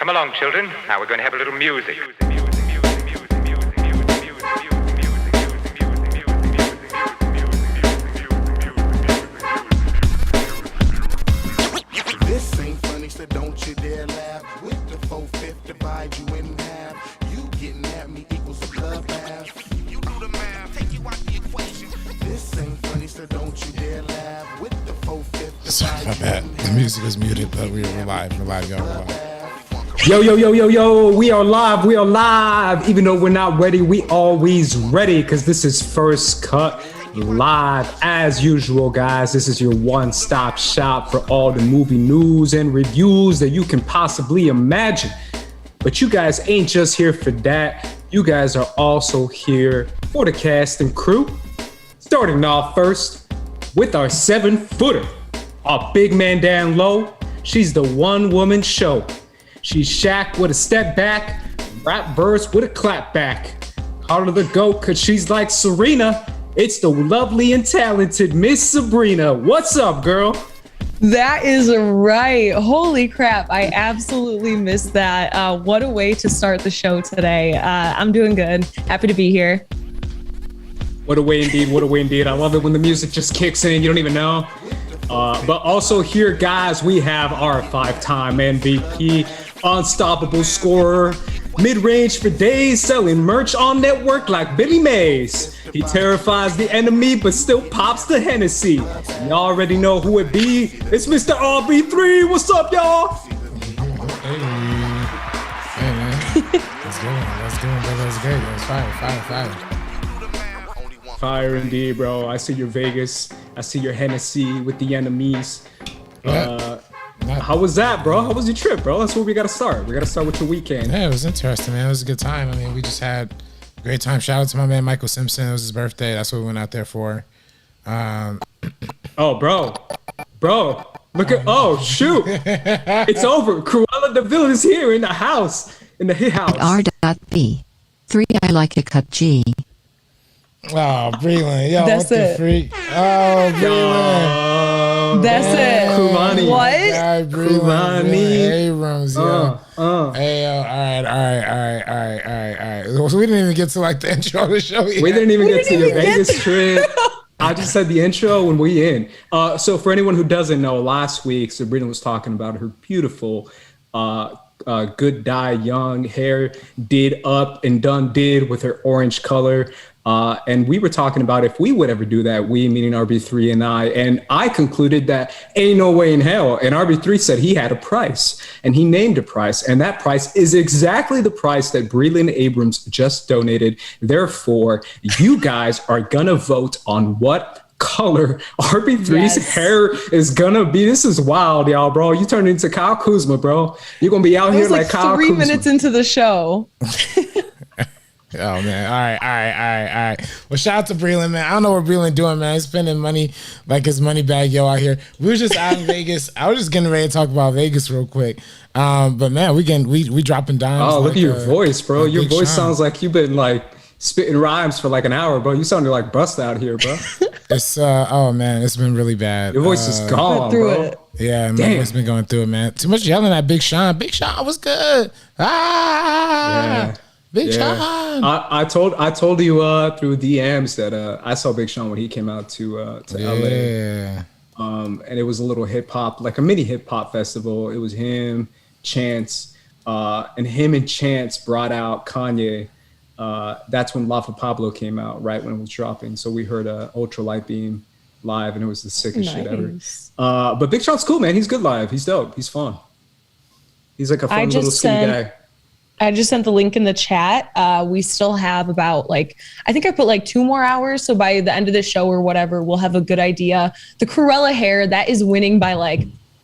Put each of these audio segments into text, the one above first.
Come along, children. Now we're going to have a little music. This ain't funny, so don't you dare laugh. With the 4/5 divide you in half. You getting at me equals a club half. You do the math, take you out the equation. This ain't funny, so don't you dare laugh. With the 4/5 Sorry, my bad. The music is muted, but we're live. We're live, y'all. We're live. Yo, we are live. Even though we're not ready, we always ready because this is First Cut Live. As usual, guys, this is your one-stop shop for all the movie news and reviews that you can possibly imagine. But you guys ain't just here for that. You guys are also here for the cast and crew. Starting off first with our 7-footer, our big man down low. She's the one-woman show. She's Shaq with a step back, rap verse with a clap back. Call her the GOAT cause she's like Serena. It's the lovely and talented Miss Sabrina. What's up, girl? That is right. Holy crap. I absolutely missed that. What a way to start the show today. I'm doing good. Happy to be here. What a way indeed. I love it when the music just kicks in. You don't even know. But also here, guys, we have our 5-time MVP, unstoppable scorer, mid-range for days, selling merch on network like Billy Mays. He terrifies the enemy, but still pops the Hennessy. You already know who it be. It's Mr. RB3. What's up, y'all? Hey, man. Let's go, brother. That's great. That's fire. Fire indeed, bro. I see your Vegas. I see your Hennessy with the enemies. How was that, bro? How was your trip, bro? That's where we got to start. We got to start with your weekend. Yeah, it was interesting, man. It was a good time. I mean, we just had a great time. Shout out to my man, Michael Simpson. It was his birthday. That's what we went out there for. Oh, bro. Look at, oh, shoot. It's over. Cruella de Vil is here in the house. In the hit house. R.B. 3 I like a cut G. Oh, Breland. Yo, That's what it. the freak? Oh, Breland. That's it. Kumani. What? Guy, Breland. Kumani. Abrams, yo. Hey, yo, all right. So we didn't even get to like the intro of the show yet. We didn't even get to your Vegas trip. I just said the intro when we in. So for anyone who doesn't know, last week Sabrina was talking about her beautiful good dye young hair did up and done did with her orange color. And we were talking about if we would ever do that, we meaning RB3 and I concluded that ain't no way in hell. And RB3 said he had a price and he named a price. And that price is exactly the price that Breland Abrams just donated. Therefore, you guys are going to vote on what color RB3's hair is gonna be. This is wild, y'all, bro. You turned into Kyle Kuzma, bro. You're gonna be out here like Kyle 3 Kuzma. minutes into the show. Oh man! All right. Well, shout out to Breland, man. I don't know what Breland doing, man. He's spending money like his money bag, yo, out here. We were just out in Vegas. I was just getting ready to talk about Vegas real quick. But man, we dropping dimes. Oh, look like at your voice, bro. like Your Big voice Sean. sounds like you've been like spitting rhymes for like an hour, bro. You sounded like bust out here, bro. It's oh man, it's been really bad. Your voice is gone, through bro. it. Yeah, my Damn. voice been going through it, man. Too much yelling at Big Sean. Big Sean was good. Yeah. Big Yeah. Sean. I told you through DMs that I saw Big Sean when he came out to LA. Yeah. And it was a little hip hop, like a mini hip hop festival. It was him, Chance, and him and Chance brought out Kanye. That's when La Fa Pablo came out, right when it was dropping. So we heard Ultra Light Beam live, and it was the sickest shit ever. But Big Sean's cool, man. He's good live. He's dope. He's fun. He's like a fun little skinny guy. I just sent the link in the chat. We still have about I think I put 2 more hours. So by the end of the show or whatever, we'll have a good idea. The Cruella hair, that is winning by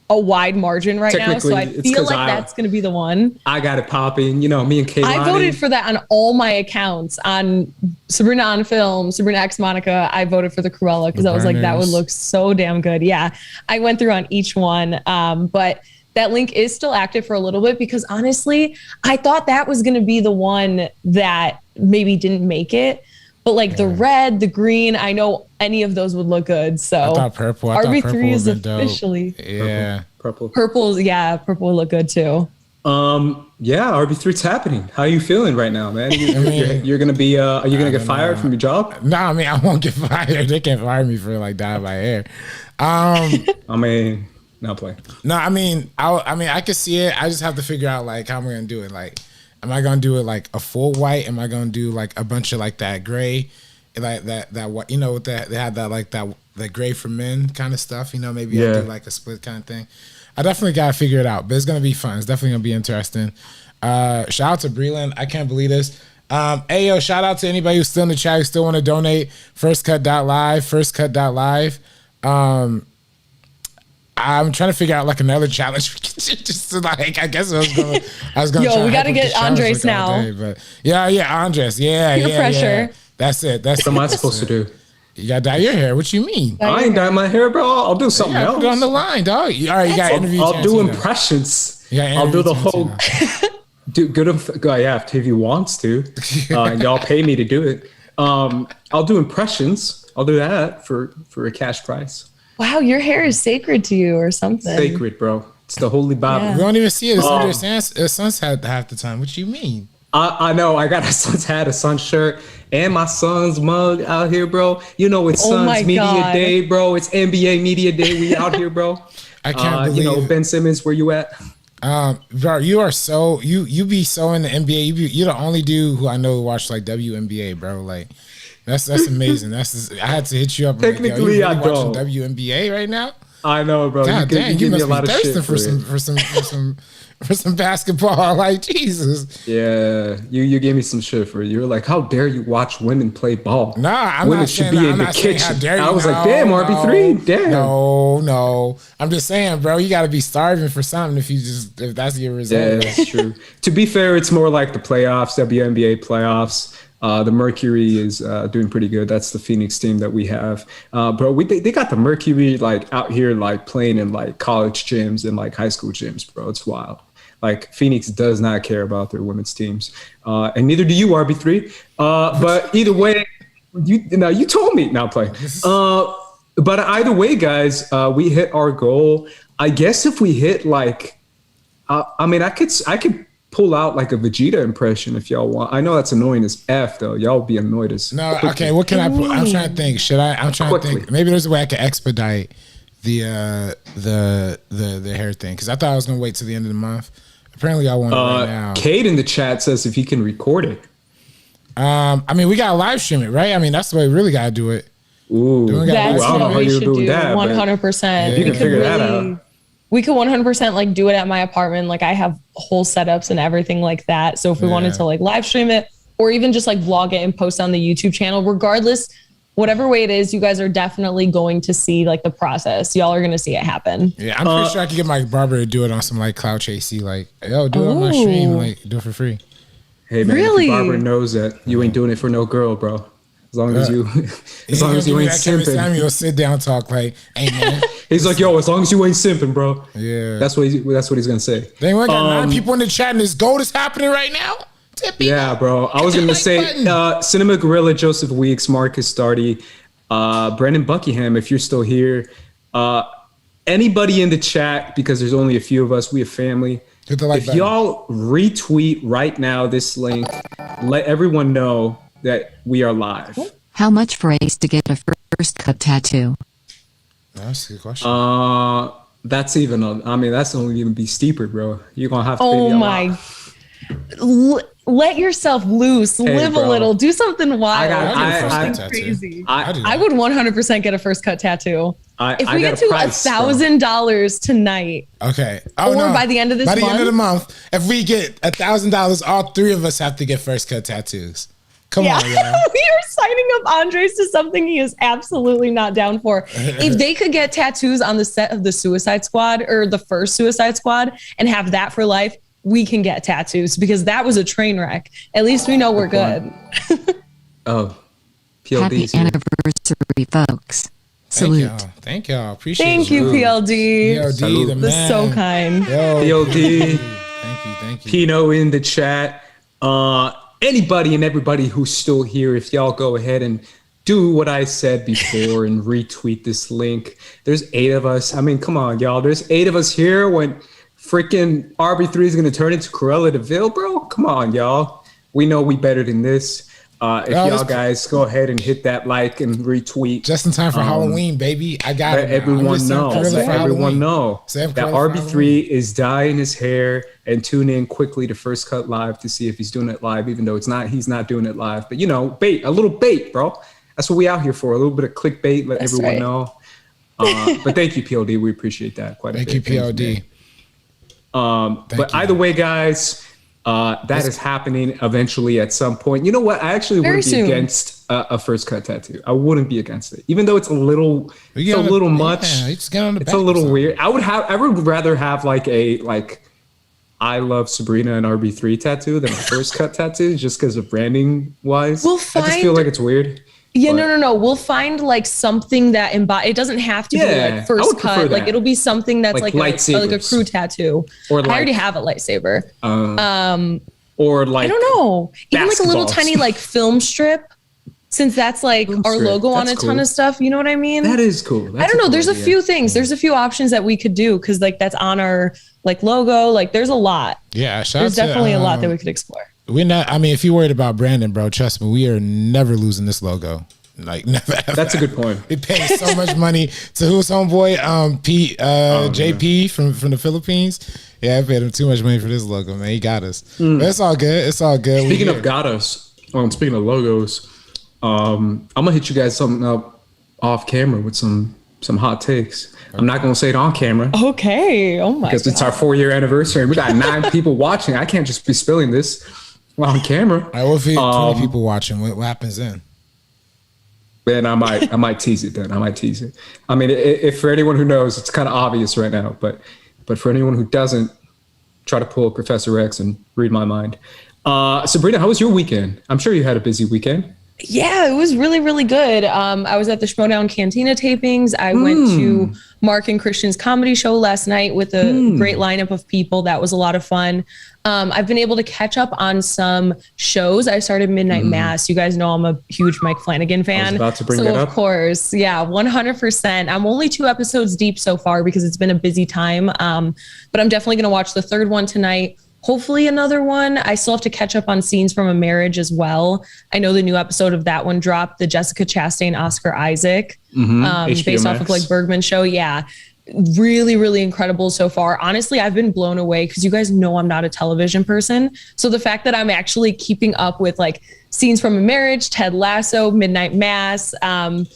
a wide margin right now. So I feel like that's going to be the one. I got it popping. You know, me and Kaylani. I voted for that on all my accounts on Sabrina on Film, Sabrina X Monica. I voted for the Cruella because I was like, that would look so damn good. Yeah, I went through on each one. But that link is still active for a little bit because honestly, I thought that was going to be the one that maybe didn't make it. But the red, the green, I know any of those would look good. So I thought purple. RB3 is would've been officially dope. Yeah. Purple. Purple would look good too. Yeah, RB3's happening. How are you feeling right now, man? You're gonna be. Are you gonna get fired from your job? No, I mean I won't get fired. They can't fire me for like dye by hair. I mean, not play. No, I mean I can see it. I just have to figure out like how am I gonna do it. Like, am I gonna do it like a full white? Am I gonna do like a bunch of like that gray, like that what that they had that like that gray for men kind of stuff. Maybe I'll do like a split kind of thing. I definitely gotta figure it out, but it's gonna be fun. It's definitely gonna be interesting. Shout out to Breland. I can't believe this. Hey yo, shout out to anybody who's still in the chat who still want to donate. Firstcut.live. I'm trying to figure out like another challenge just to like. I guess I was gonna. Yo, we gotta get Andres like now. Day, but yeah, Andres. Yeah, Peer pressure. Yeah. That's it. What am I supposed to do? You gotta dye your hair. What you mean? I ain't dyeing my hair, bro. I'll do something else. Put it on the line, dog. All right, you got interview. I'll do impressions. I'll do the whole. Dude, yeah, if he wants to, y'all pay me to do it. I'll do impressions. I'll do that for a cash price. Wow, your hair is sacred to you or something. Sacred, bro. It's the holy Bible. Yeah. We don't even see it. It's under a sun's hat half the time. What you mean? I know. I got a Suns hat, a Suns shirt, and my Suns mug out here, bro. It's Suns Media Day, bro. It's NBA Media Day. We out here, bro. I can't believe. Ben Simmons, where you at? Bro, you are so you be so in the NBA. You're the only dude who I know who watch like WNBA, bro. Like that's amazing. I had to hit you up. Technically, like, yo, you really I don't. watching WNBA right now. I know, bro. God dang, you must me a lot be of shit thirsting for some basketball. Like Jesus. Yeah, you gave me some shit for it. You were like, "How dare you watch women play ball?" Nah, I'm women not should saying be that. in I'm the not saying kitchen. how dare you. I was like, "Damn, RB3, damn." No. I'm just saying, bro. You got to be starving for something if that's your result. Yeah, that's true. To be fair, it's more like the playoffs, WNBA playoffs. The Mercury is doing pretty good. That's the Phoenix team that we have, bro. They got the Mercury like out here like playing in like college gyms and like high school gyms, bro. It's wild. Like Phoenix does not care about their women's teams, and neither do you, RB3. But either way, you told me now play. But either way, guys, we hit our goal. I guess if we hit like, I mean, I could pull out like a Vegeta impression if y'all want. I know that's annoying as F though. Y'all be annoyed as no. quickly. Okay, what can I put? I'm trying to think. I'm trying to think. Maybe there's a way I can expedite the hair thing because I thought I was gonna wait till the end of the month. Apparently, I want it right now. Cade in the chat says if he can record it. I mean, we gotta live stream it, right? I mean, that's the way we really gotta do it. Ooh, that's what we should do. 100%. You can figure that out. We could 100% like do it at my apartment. Like I have whole setups and everything like that. So if we wanted to like live stream it or even just like vlog it and post on the YouTube channel, regardless, whatever way it is, you guys are definitely going to see like the process. Y'all are going to see it happen. Yeah, I'm pretty sure I could get my barber to do it on some like Cloud Chasey, like, yo, do it on my stream, like do it for free. Hey man, really? If your barber knows that you ain't doing it for no girl, bro. As long as you ain't simping. Samuel sit down talk like, hey man. He's like, yo, as long as you ain't simping, bro. Yeah. That's what he's gonna say. Dang, we got 9 people in the chat and this gold is happening right now. Yeah, bro. I was gonna say Cinema Gorilla, Joseph Weeks, Marcus Stardy, Brendan Buckingham, if you're still here. Anybody in the chat, because there's only a few of us, we have family. Hit the like if button. y'all retweet right now this link, let everyone know that we are live. How much for Ace to get a first cut tattoo? That's a good question. That's even. I mean, that's only even be steeper, bro. You're gonna have to. Oh my! Let yourself loose. Live bro. a little. Do something wild. I crazy. I would 100% get a first cut tattoo. If we get to $1,000 tonight, okay, by the end of this month, by the end of the month, if we get $1,000, all 3 of us have to get first cut tattoos. Come on, we are signing up Andres to something he is absolutely not down for. If they could get tattoos on the set of the Suicide Squad or the first Suicide Squad and have that for life, we can get tattoos because that was a train wreck. At least we know we're good. Happy PLD's anniversary, folks. Salute. Thank y'all. Appreciate Thank you, PLD. PLD, the man. That's so kind. Yo, PLD. Thank you. Pino in the chat. Anybody and everybody who's still here, if y'all go ahead and do what I said before and retweet this link. There's 8 of us. I mean, come on, y'all. There's 8 of us here when freaking RB3 is going to turn into Cruella de Vil, bro? Come on, y'all. We know we better than this. If y'all guys go ahead and hit that like and retweet. Just in time for Halloween, baby. I got it. Everyone know. Let everyone know that RB3 is dyeing his hair, and tune in quickly to First Cut Live to see if he's doing it live, even though he's not doing it live. But bait, a little bait, bro. That's what we out here for. A little bit of clickbait, let everyone know. But thank you, PLD. We appreciate that quite a bit. Thank you, PLD. But either way, guys, that is happening eventually at some point. You know what? I actually wouldn't be against a first cut tattoo. I wouldn't be against it, even though it's a little much. Yeah, it's a little weird. I would rather have like I love Sabrina and RB3 tattoo than a first cut tattoo, just because of branding wise. I just feel like it's weird. Yeah, no. We'll find like something that it doesn't have to be like first cut. Like it'll be something that's like a crew tattoo. Or I already have a lightsaber. Or like I don't know. Even like a little tiny like film strip, since that's like our logo on a ton of stuff. You know what I mean? That is cool. I don't know. There's a few things. There's a few options that we could do because like that's on our like logo. Like there's a lot. Yeah, there's definitely a lot that we could explore. We're not. I mean, if you're worried about branding, bro, trust me, we are never losing this logo. Like never. That's a good point. We pay so much money to who's homeboy, Pete, JP from the Philippines. Yeah, I paid him too much money for this logo, man. He got us. But it's all good. It's all good. Speaking of got us, speaking of logos, I'm gonna hit you guys something up off camera with some hot takes. I'm not gonna say it on camera. Okay. Oh my. Because it's our 4-year anniversary. We got 9 people watching. I can't just be spilling this on camera. All right, what if you 20 people watching? What happens then? Then I might tease it. I mean, if for anyone who knows, it's kind of obvious right now. But for anyone who doesn't, try to pull Professor X and read my mind. Sabrina, how was your weekend? I'm sure you had a busy weekend. Yeah, it was really, really good. I was at the Schmodown Cantina tapings. I went to Mark and Christian's comedy show last night with a great lineup of people. That was a lot of fun. I've been able to catch up on some shows. I started Midnight Mass. You guys know I'm a huge Mike Flanagan fan. I was about to bring that up. Of course, yeah, 100%. I'm only 2 episodes deep so far because it's been a busy time. But I'm definitely going to watch the 3rd one tonight. Hopefully another one. I still have to catch up on Scenes from a Marriage as well. I know the new episode of that one dropped, the Jessica Chastain, Oscar Isaac, based off of like Bergman show. Yeah. Really, really incredible so far. Honestly, I've been blown away because you guys know I'm not a television person. So the fact that I'm actually keeping up with like Scenes from a Marriage, Ted Lasso, Midnight Mass. I'm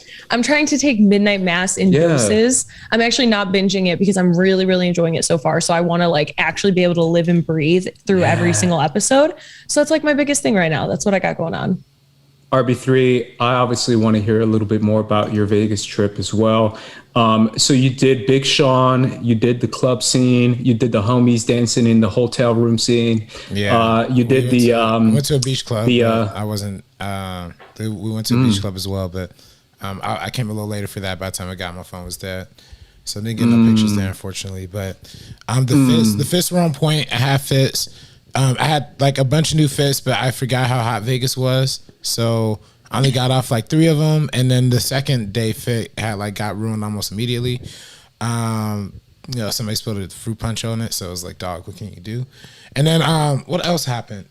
trying to take Midnight Mass in doses. I'm actually not binging it because I'm really, really enjoying it so far. So I want to like actually be able to live and breathe through every single episode. So that's like my biggest thing right now. That's what I got going on. RB3, I obviously want to hear a little bit more about your Vegas trip as well. So you did Big Sean, you did the club scene, you did the homies dancing in the hotel room scene. Yeah, you did we went to a beach club. I wasn't. We went to a beach club as well, but I came a little later for that. By the time I got my phone was dead, so I didn't get no pictures there, unfortunately. But the fits were on point. I had fits. I had like a bunch of new fits, but I forgot how hot Vegas was, so I only got off like 3 of them, and then the second day fit got ruined almost immediately. Somebody spilled a fruit punch on it, so it was like, dog, what can you do? And then what else happened?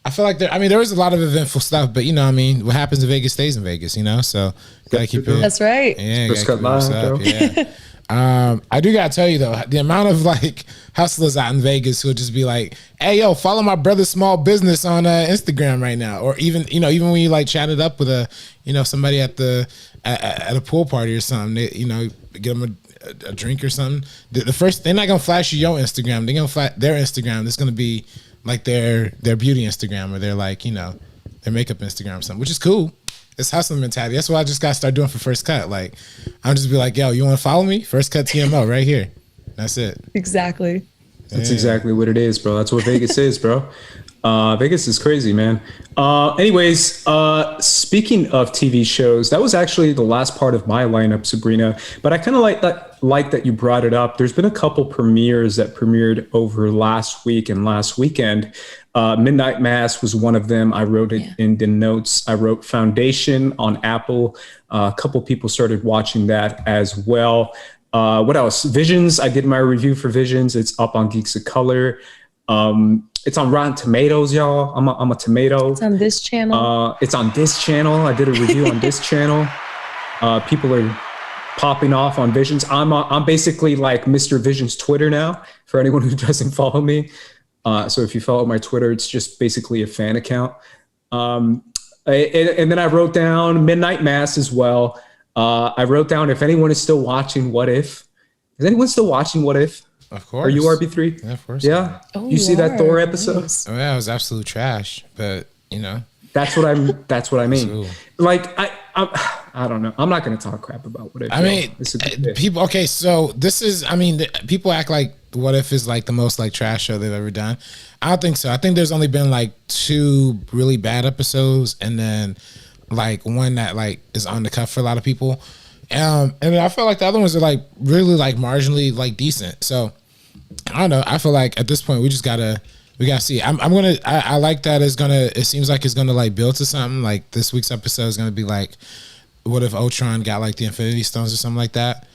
I feel like there was a lot of eventful stuff, but what happens in Vegas stays in Vegas, so gotta keep it. That's right. Yeah, gotta keep it up. Yeah. I do gotta tell you though, the amount of like hustlers out in Vegas who'll just be like, "Hey, yo, follow my brother's small business on Instagram right now," or even when you like chatted up with somebody at a pool party or something, they, give them a drink or something. The first, they're not gonna flash you your Instagram. They're gonna flash their Instagram. It's gonna be like their beauty Instagram or their their makeup Instagram or something, which is cool. It's hustling mentality. That's what I just got to start doing for First Cut. Like, I'm just be like, yo, you want to follow me? First Cut TMO right here. That's it. Exactly. That's exactly what it is, bro. That's what Vegas is, bro. Vegas is crazy, man. Anyways, speaking of TV shows, that was actually the last part of my lineup, Sabrina. But I kind of like that you brought it up. There's been a couple premieres that premiered over last week and last weekend. Midnight Mass was one of them. I wrote it in the notes. I wrote Foundation on Apple. A couple people started watching that as well. What else? Visions. I did my review for Visions. It's up on Geeks of Color. It's on Rotten Tomatoes, y'all. I'm a tomato. It's on this channel. It's on this channel. I did a review on this channel. People are popping off on Visions. I'm basically like Mr. Visions Twitter now, for anyone who doesn't follow me. So if you follow my Twitter, it's just basically a fan account. And then I wrote down Midnight Mass as well. I wrote down if anyone is still watching What If. Is anyone still watching What If? Of course. Are you RB3? Yeah, of course. Yeah. Oh, you see that Thor episode? Nice. Oh yeah, it was absolute trash. But you know, that's what I mean. Ooh. Like I don't know. I'm not going to talk crap about What If. I mean, It's a good bit. people. Okay, so this is. I mean, people act like What If is like the most like trash show they've ever done. I don't think so. I think there's only been like 2 really bad episodes, and then like one that like is on the cuff for a lot of people. And I feel like the other ones are like really like marginally like decent. So I don't know. I feel like at this point we gotta see. I like that it seems like it's gonna like build to something. Like this week's episode is gonna be like, what if Ultron got like the Infinity Stones or something like that?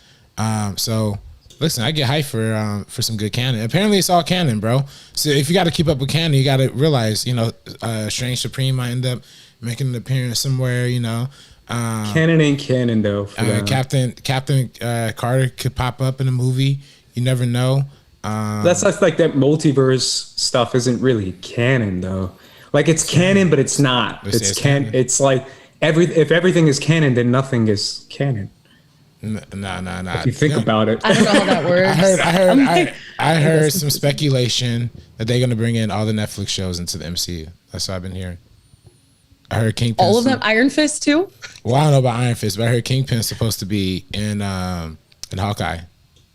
So listen, I get hyped for some good canon. Apparently it's all canon, bro. So if you got to keep up with canon, you got to realize, Strange Supreme might end up making an appearance somewhere, Canon ain't canon though. Captain Carter could pop up in a movie. You never know. That's like that multiverse stuff isn't really canon though. Like it's canon, but it's not. It's canon. It's like if everything is canon, then nothing is canon. Nah. If you think about it, I don't know how that works. I heard some speculation that they're gonna bring in all the Netflix shows into the MCU. That's what I've been hearing. I heard Kingpin. All of them, Iron Fist too. Well, I don't know about Iron Fist, but I heard Kingpin's supposed to be in Hawkeye.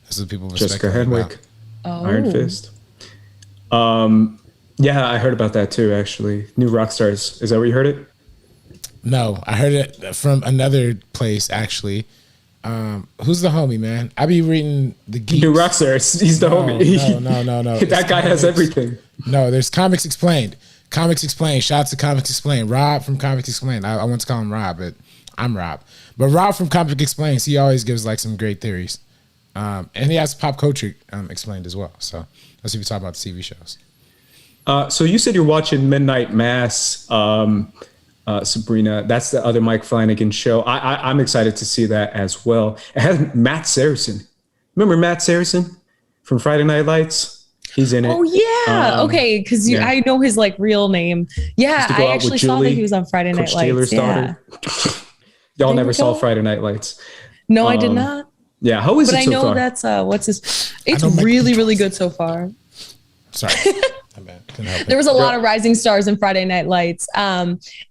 That's what people were Jessica speculating Henwick, Iron Fist. Yeah, I heard about that too. Actually, New Rockstars. Is that where you heard it? No, I heard it from another place actually. Who's the homie, man? I be reading the Geeks. New Rockstars. He's the homie. No. That guy has everything. No, there's Comics Explained. Comics Explained. Shout out to Comics Explained. Rob from Comics Explained. I want to call him Rob, but I'm Rob. But Rob from Comics Explained, he always gives like some great theories. And he has pop culture explained as well. So let's see if we talk about the TV shows. So you said you're watching Midnight Mass, Sabrina. That's the other Mike Flanagan show. I'm excited to see that as well. It has Matt Saracen. Remember Matt Saracen from Friday Night Lights? He's in it. Oh yeah, okay, because I know his like real name. Yeah, I actually saw that he was on Friday Night Lights. Taylor's daughter. Y'all never saw Friday Night Lights. No, I did not. Yeah, how is it so far? But I know that's what's his. It's really good so far. Sorry. There was a lot of rising stars in Friday Night Lights.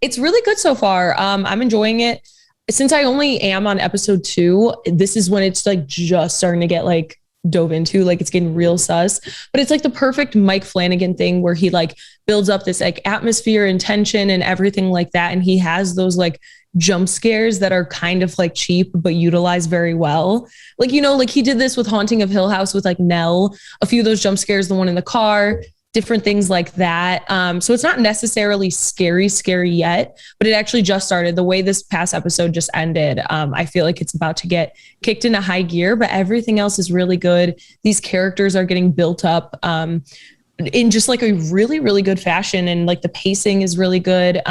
It's really good so far. I'm enjoying it. Since I only am on episode 2, this is when it's like just starting to get like dove into, like it's getting real sus, but it's like the perfect Mike Flanagan thing where he like builds up this like atmosphere and tension and everything like that. And he has those like jump scares that are kind of like cheap, but utilized very well. Like, like he did this with Haunting of Hill House with like Nell, a few of those jump scares, the one in the car, different things like that. So it's not necessarily scary yet, but it actually just started. The way this past episode just ended, I feel like it's about to get kicked into high gear, but everything else is really good. These characters are getting built up in just like a really, really good fashion. And like the pacing is really good.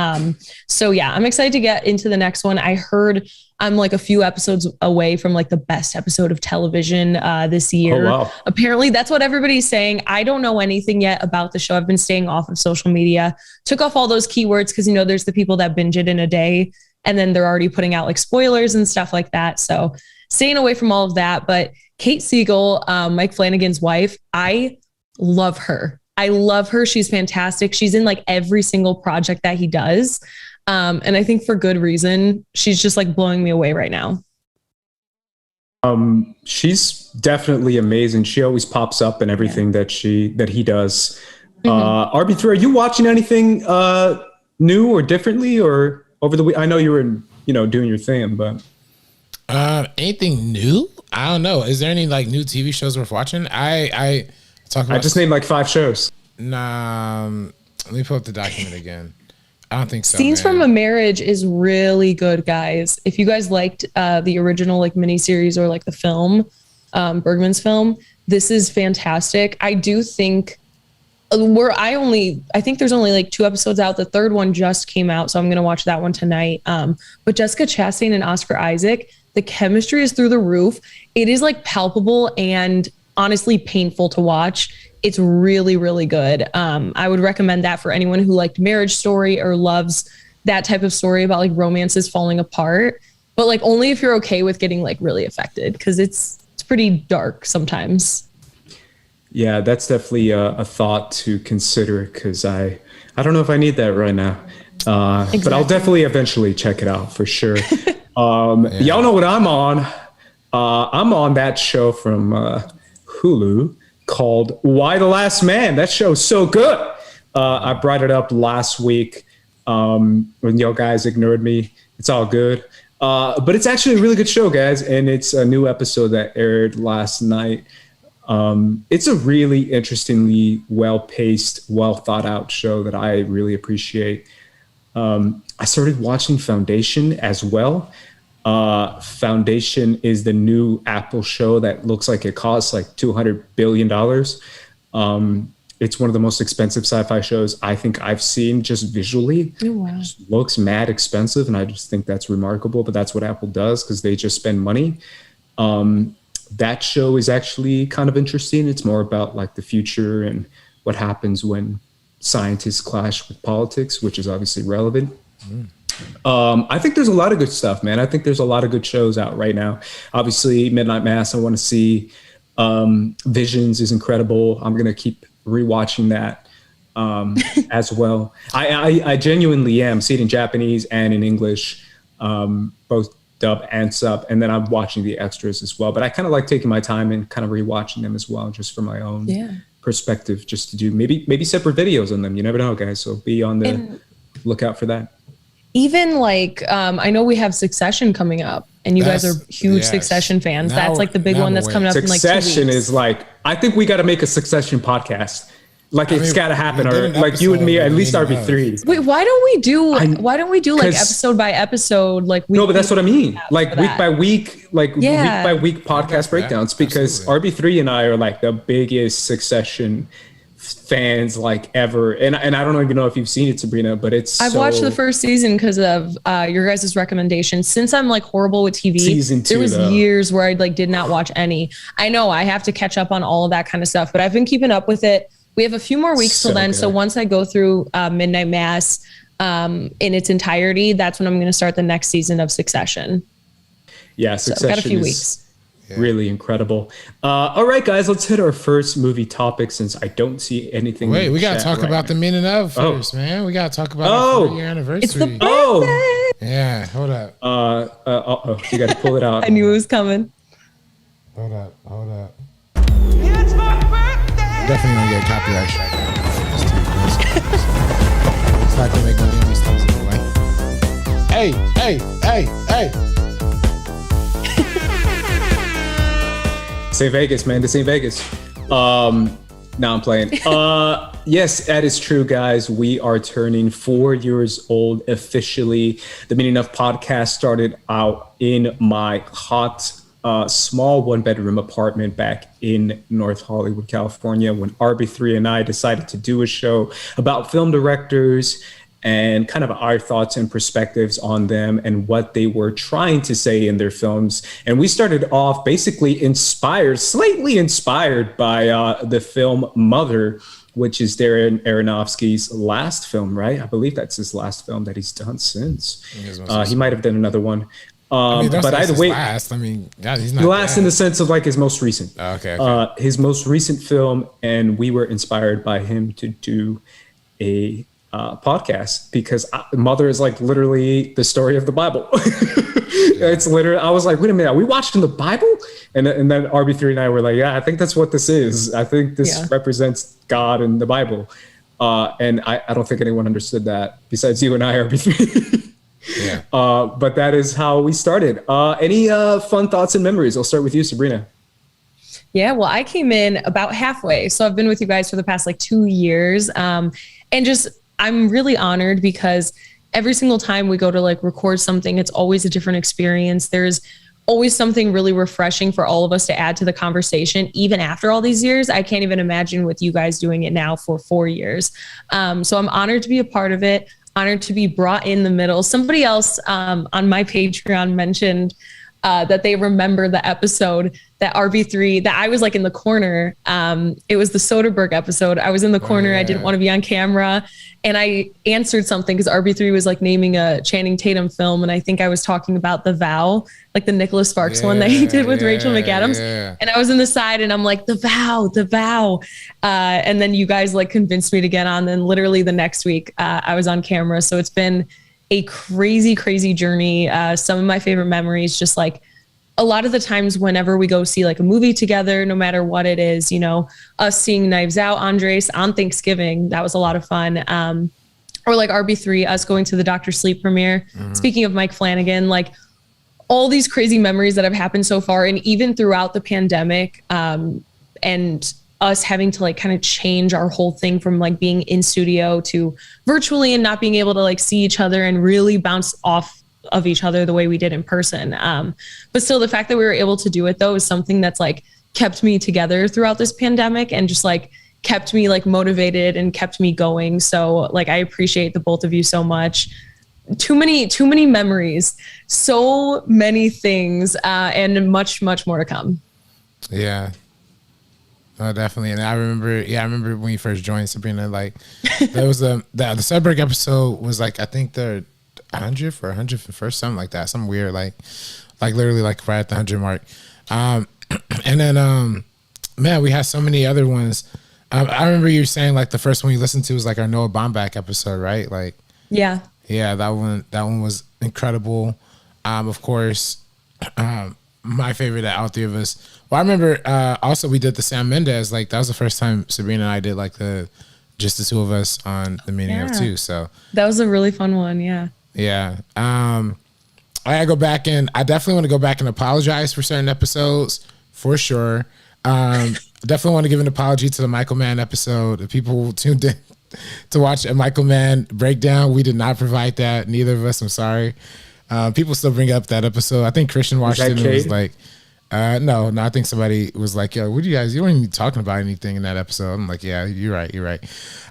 So yeah, I'm excited to get into the next one. I heard I'm like a few episodes away from like the best episode of television this year. Oh, wow. Apparently that's what everybody's saying. I don't know anything yet about the show. I've been staying off of social media, took off all those keywords because, there's the people that binge it in a day and then they're already putting out like spoilers and stuff like that. So staying away from all of that. But Kate Siegel, Mike Flanagan's wife, I love her. She's fantastic. She's in like every single project that he does. And I think for good reason. She's just like blowing me away right now. She's definitely amazing. She always pops up in everything that he does. RB3, are you watching anything new or differently or over the week? I know you were doing your thing, but anything new? I don't know. Is there any like new TV shows worth watching? I just named like 5 shows. Nah, let me pull up the document again. I don't think so. Scenes from a Marriage is really good, guys. If you guys liked the original like miniseries or like the film, Bergman's film. This is fantastic. I do think I think there's only like 2 episodes out. The third one just came out, so I'm going to watch that one tonight. But Jessica Chastain and Oscar Isaac, the chemistry is through the roof. It is like palpable and honestly painful to watch. It's really, really good. I would recommend that for anyone who liked Marriage Story or loves that type of story about like romances falling apart, but like only if you're okay with getting like really affected, because it's pretty dark sometimes. Yeah, that's definitely a thought to consider, because I don't know if I need that right now. Exactly. But I'll definitely eventually check it out for sure. Y'all know what I'm on. I'm on that show from Hulu called Why the Last Man. That show's so good. I brought it up last week when y'all guys ignored me. It's all good. But it's actually a really good show, guys. And it's a new episode that aired last night. It's a really interestingly well-paced, well-thought-out show that I really appreciate. I started watching Foundation as well. Foundation is the new Apple show that looks like it costs like $200 billion. It's one of the most expensive sci-fi shows I think I've seen just visually. Oh, wow. It just looks mad expensive, and I just think that's remarkable, but that's what Apple does because they just spend money. That show is actually kind of interesting. It's more about like the future and what happens when scientists clash with politics, which is obviously relevant. I think there's a lot of good stuff, man. I think there's a lot of good shows out right now. Obviously, Midnight Mass, I want to see. Visions is incredible. I'm going to keep rewatching that as well. I genuinely am. See it in Japanese and in English, both dub and sub. And then I'm watching the extras as well. But I kind of like taking my time and kind of rewatching them as well, just for my own perspective, just to do maybe separate videos on them. You never know, guys. So be on the lookout for that. Even like, I know we have Succession coming up, and you guys are huge Succession fans. That's like the big one that's coming up in like 2 weeks. Succession is like, I think we got to make a Succession podcast. Like it's got to happen, or like you and me, at least RB3. Wait, why don't we do like episode by episode, like no, but that's what I mean. Like week by week, week by week podcast breakdowns, because RB3 and I are like the biggest Succession fans like ever, and I don't even know if you've seen it, Sabrina, but I've watched the first season because of your guys' recommendation. Since I'm like horrible with TV, season 2, there was years where I like did not watch any. I know I have to catch up on all of that kind of stuff, but I've been keeping up with it. We have a few more weeks till then, so once I go through Midnight Mass in its entirety, that's when I'm going to start the next season of Succession. Yeah, Succession got a few weeks. Really incredible. All right, guys, let's hit our first movie topic since I don't see anything. Wait, we got to talk about the meaning of first, man. We got to talk about our 4-year anniversary. It's the birthday. Yeah, hold up. You got to pull it out. I knew it was coming. Hold up. It's my birthday. Definitely gonna get a copyright strike. It's not gonna make money on these things anyway. Hey. St. Vegas, man. This ain't Vegas. No, I'm playing. Yes, that is true, guys. We are turning 4 years old officially. The Meaning of podcast started out in my hot, small 1-bedroom apartment back in North Hollywood, California, when RB3 and I decided to do a show about film directors and kind of our thoughts and perspectives on them and what they were trying to say in their films. And we started off basically slightly inspired by the film Mother, which is Darren Aronofsky's last film, right? I believe that's his last film that he's done since. He might have done another one. But either way, last. I mean, God, he's not last in the sense of like his most recent. Okay. His most recent film, and we were inspired by him to do a podcast because Mother is like literally the story of the Bible. It's literally, I was like, wait a minute, are we watching the Bible? And then RB3 and I were like, yeah, I think that's what this is. I think this represents God and the Bible. And I don't think anyone understood that besides you and I, RB3. Yeah. But that is how we started. Any fun thoughts and memories? I'll start with you, Sabrina. Yeah, well, I came in about halfway. So I've been with you guys for the past like 2 years. And just, I'm really honored because every single time we go to like record something, it's always a different experience. There's always something really refreshing for all of us to add to the conversation, even after all these years. I can't even imagine with you guys doing it now for 4 years. So I'm honored to be a part of it, honored to be brought in the middle. Somebody else on my Patreon mentioned that they remember the episode that RB3, that I was like in the corner. It was the Soderbergh episode. I was in the corner. I didn't want to be on camera. And I answered something because RB3 was like naming a Channing Tatum film. And I think I was talking about The Vow, like the Nicholas Sparks one that he did with Rachel McAdams. And I was in the side and I'm like, The Vow. And then you guys like convinced me to get on. Then literally the next week I was on camera. So it's been a crazy, crazy journey. Some of my favorite memories, just like a lot of the times whenever we go see like a movie together, no matter what it is, you know, us seeing Knives Out, Andres on Thanksgiving, that was a lot of fun. Or like RB3, us going to the Dr. Sleep premiere. Speaking of Mike Flanagan, like all these crazy memories that have happened so far. And even throughout the pandemic, and us having to like kind of change our whole thing from like being in studio to virtually and not being able to like see each other and really bounce off of each other the way we did in person. But still, the fact that we were able to do it though is something that's like kept me together throughout this pandemic and just like kept me like motivated and kept me going. So like, I appreciate the both of you so much. Too many memories, so many things, and much more to come. Yeah. Oh, definitely. And I remember when you first joined, Sabrina, like there was the Soderbergh episode was like, I think the 100th or 101st, something like that, something weird, like literally like right at the 100 mark. And then man, we had so many other ones. I remember you saying like the first one you listened to was like our Noah Baumbach episode, right? Like yeah, that one was incredible. Of course, my favorite out of three of us. Well, I remember also we did the Sam Mendes, like that was the first time Sabrina and I did like just the two of us on The Meaning of Two. So that was a really fun one. Yeah. I go back and I definitely want to go back and apologize for certain episodes for sure. Definitely want to give an apology to the Michael Mann episode. The people who tuned in to watch a Michael Mann breakdown, we did not provide that. Neither of us. I'm sorry. People still bring up that episode. I think Christian watched it and was like, no, I think somebody was like, yo, what do you guys, you weren't even talking about anything in that episode. I'm like, yeah, you're right.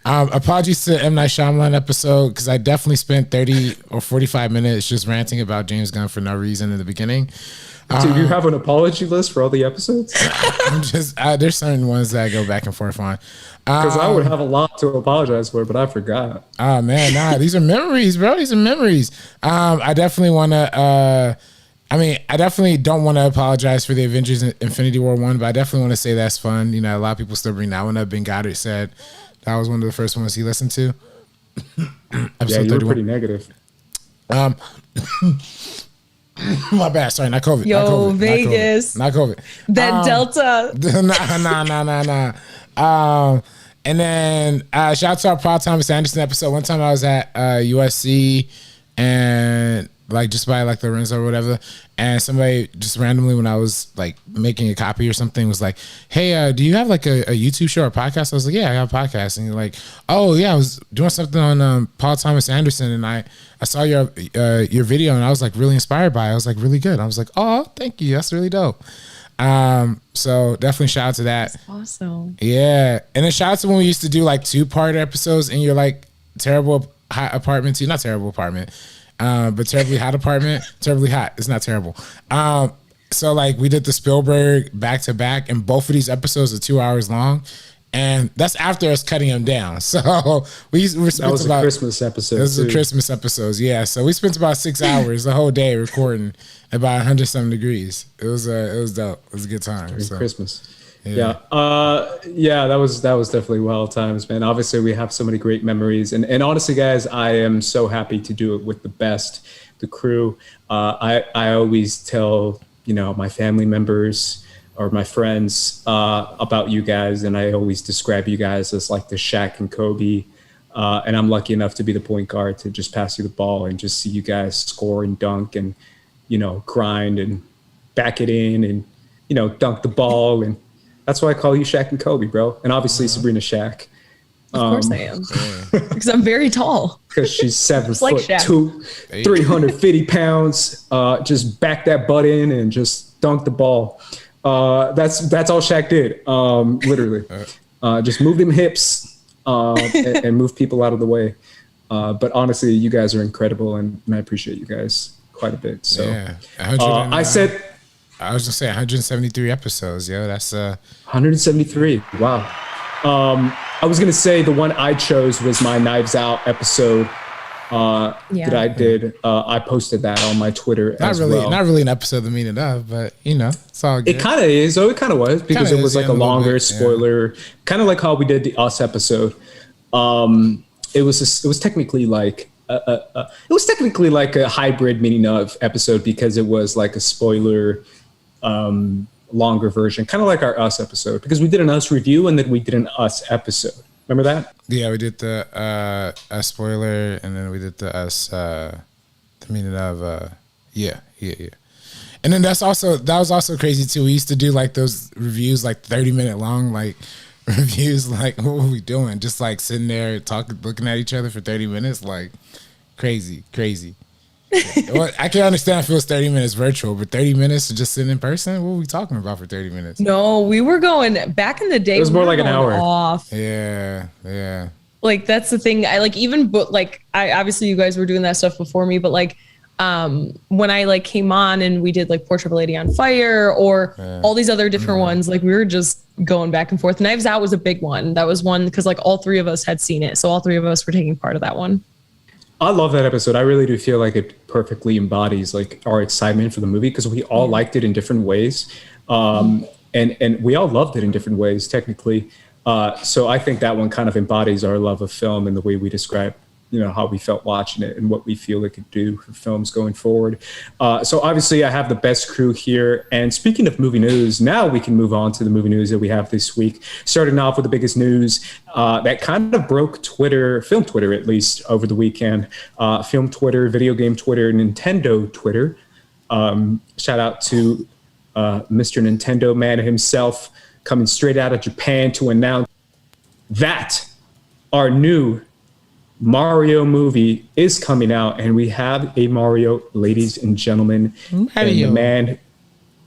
Apologies to M. Night Shyamalan episode, because I definitely spent 30 or 45 minutes just ranting about James Gunn for no reason in the beginning. Do you have an apology list for all the episodes? I'm just, there's certain ones that I go back and forth on. Because I would have a lot to apologize for, but I forgot. Oh, man, nah, these are memories, bro. These are memories. I definitely want to, I definitely don't want to apologize for the Avengers Infinity War 1, but I definitely want to say that's fun. You know, a lot of people still bring that one up. Ben Goddard said that was one of the first ones he listened to. Yeah, you were pretty negative. My bad. Sorry, not COVID. Yo, not COVID, Vegas. Not COVID. That Delta. Nah. And then shout out to our Paul Thomas Anderson episode. One time I was at USC and like just by like Lorenzo or whatever, and somebody just randomly when I was like making a copy or something was like, hey, do you have like a YouTube show or podcast? I was like, yeah, I have a podcast. And you're like, oh yeah, I was doing something on Paul Thomas Anderson and I saw your video and I was like really inspired by it. I was like really good. I was like, oh, thank you, that's really dope. So definitely shout out to that. That's awesome. Yeah. And then shout out to when we used to do like 2-part episodes in your like terrible hot apartment too. Not terrible apartment. But terribly hot apartment. Terribly hot. It's not terrible. So like we did the Spielberg back to back, and both of these episodes are 2 hours long, and that's after us cutting them down. So we spent that was a Christmas episode. This is a Christmas episodes, yeah. So we spent about 6 hours the whole day recording at about 100-something degrees. It was dope. It was a good time. So. Christmas. Yeah. That was definitely wild times, man. Obviously we have so many great memories, and honestly guys, I am so happy to do it with the best, the crew. I always tell, you know, my family members or my friends about you guys, and I always describe you guys as like the Shaq and Kobe, and I'm lucky enough to be the point guard to just pass you the ball and just see you guys score and dunk and, you know, grind and back it in and, you know, dunk the ball. And that's why I call you Shaq and Kobe, bro. And obviously Sabrina Shaq. Of course I am. Because I'm very tall. Because she's 7 like foot Shaq. 2, 350 pounds. Just back that butt in and just dunk the ball. That's all Shaq did. Literally, just move them hips and move people out of the way. But honestly, you guys are incredible, and I appreciate you guys quite a bit. So Yeah. I said. I was gonna say 173 episodes, yo. That's 173. Wow. I was gonna say the one I chose was my Knives Out episode that I did. I posted that on my Twitter not as really, well. not really an episode of Meaning Of, but you know, it's all good. It kind of is. Oh, it kind of was because Kinda it was is, like yeah, a a little longer bit, spoiler, kind of like how we did the Us episode. It was technically like a hybrid Meaning Of episode because it was like a spoiler. Longer version, kind of like our Us episode, because we did an Us review and then we did an Us episode. Remember that? Yeah, we did the Us spoiler, and then we did the Us the Meaning Of yeah. And then that was also crazy too. We used to do like those reviews, like 30-minute long, like reviews, like what were we doing? Just like sitting there talking, looking at each other for 30 minutes, like crazy. Well, I can understand if it was 30 minutes virtual, but 30 minutes to just sitting in person? What were we talking about for 30 minutes? No, we were going back in the day. It was more like an hour. Off. Yeah. Like that's the thing. I like even but like I obviously you guys were doing that stuff before me, but like when I like came on and we did like Portrait of a Lady on Fire or all these other different ones, like we were just going back and forth. Knives Out was a big one. That was one because like all three of us had seen it, so all three of us were taking part of that one. I love that episode. I really do feel like it perfectly embodies like our excitement for the movie because we all liked it in different ways, and we all loved it in different ways technically. So I think that one kind of embodies our love of film and the way we describe, you know, how we felt watching it and what we feel it could do for films going forward. So obviously I have the best crew here. And speaking of movie news, now we can move on to the movie news that we have this week. Starting off with the biggest news that kind of broke Twitter, film Twitter at least, over the weekend. Film Twitter, video game Twitter, Nintendo Twitter. Shout out to Mr. Nintendo Man himself coming straight out of Japan to announce that our new Mario movie is coming out, and we have a Mario, ladies and gentlemen. And the man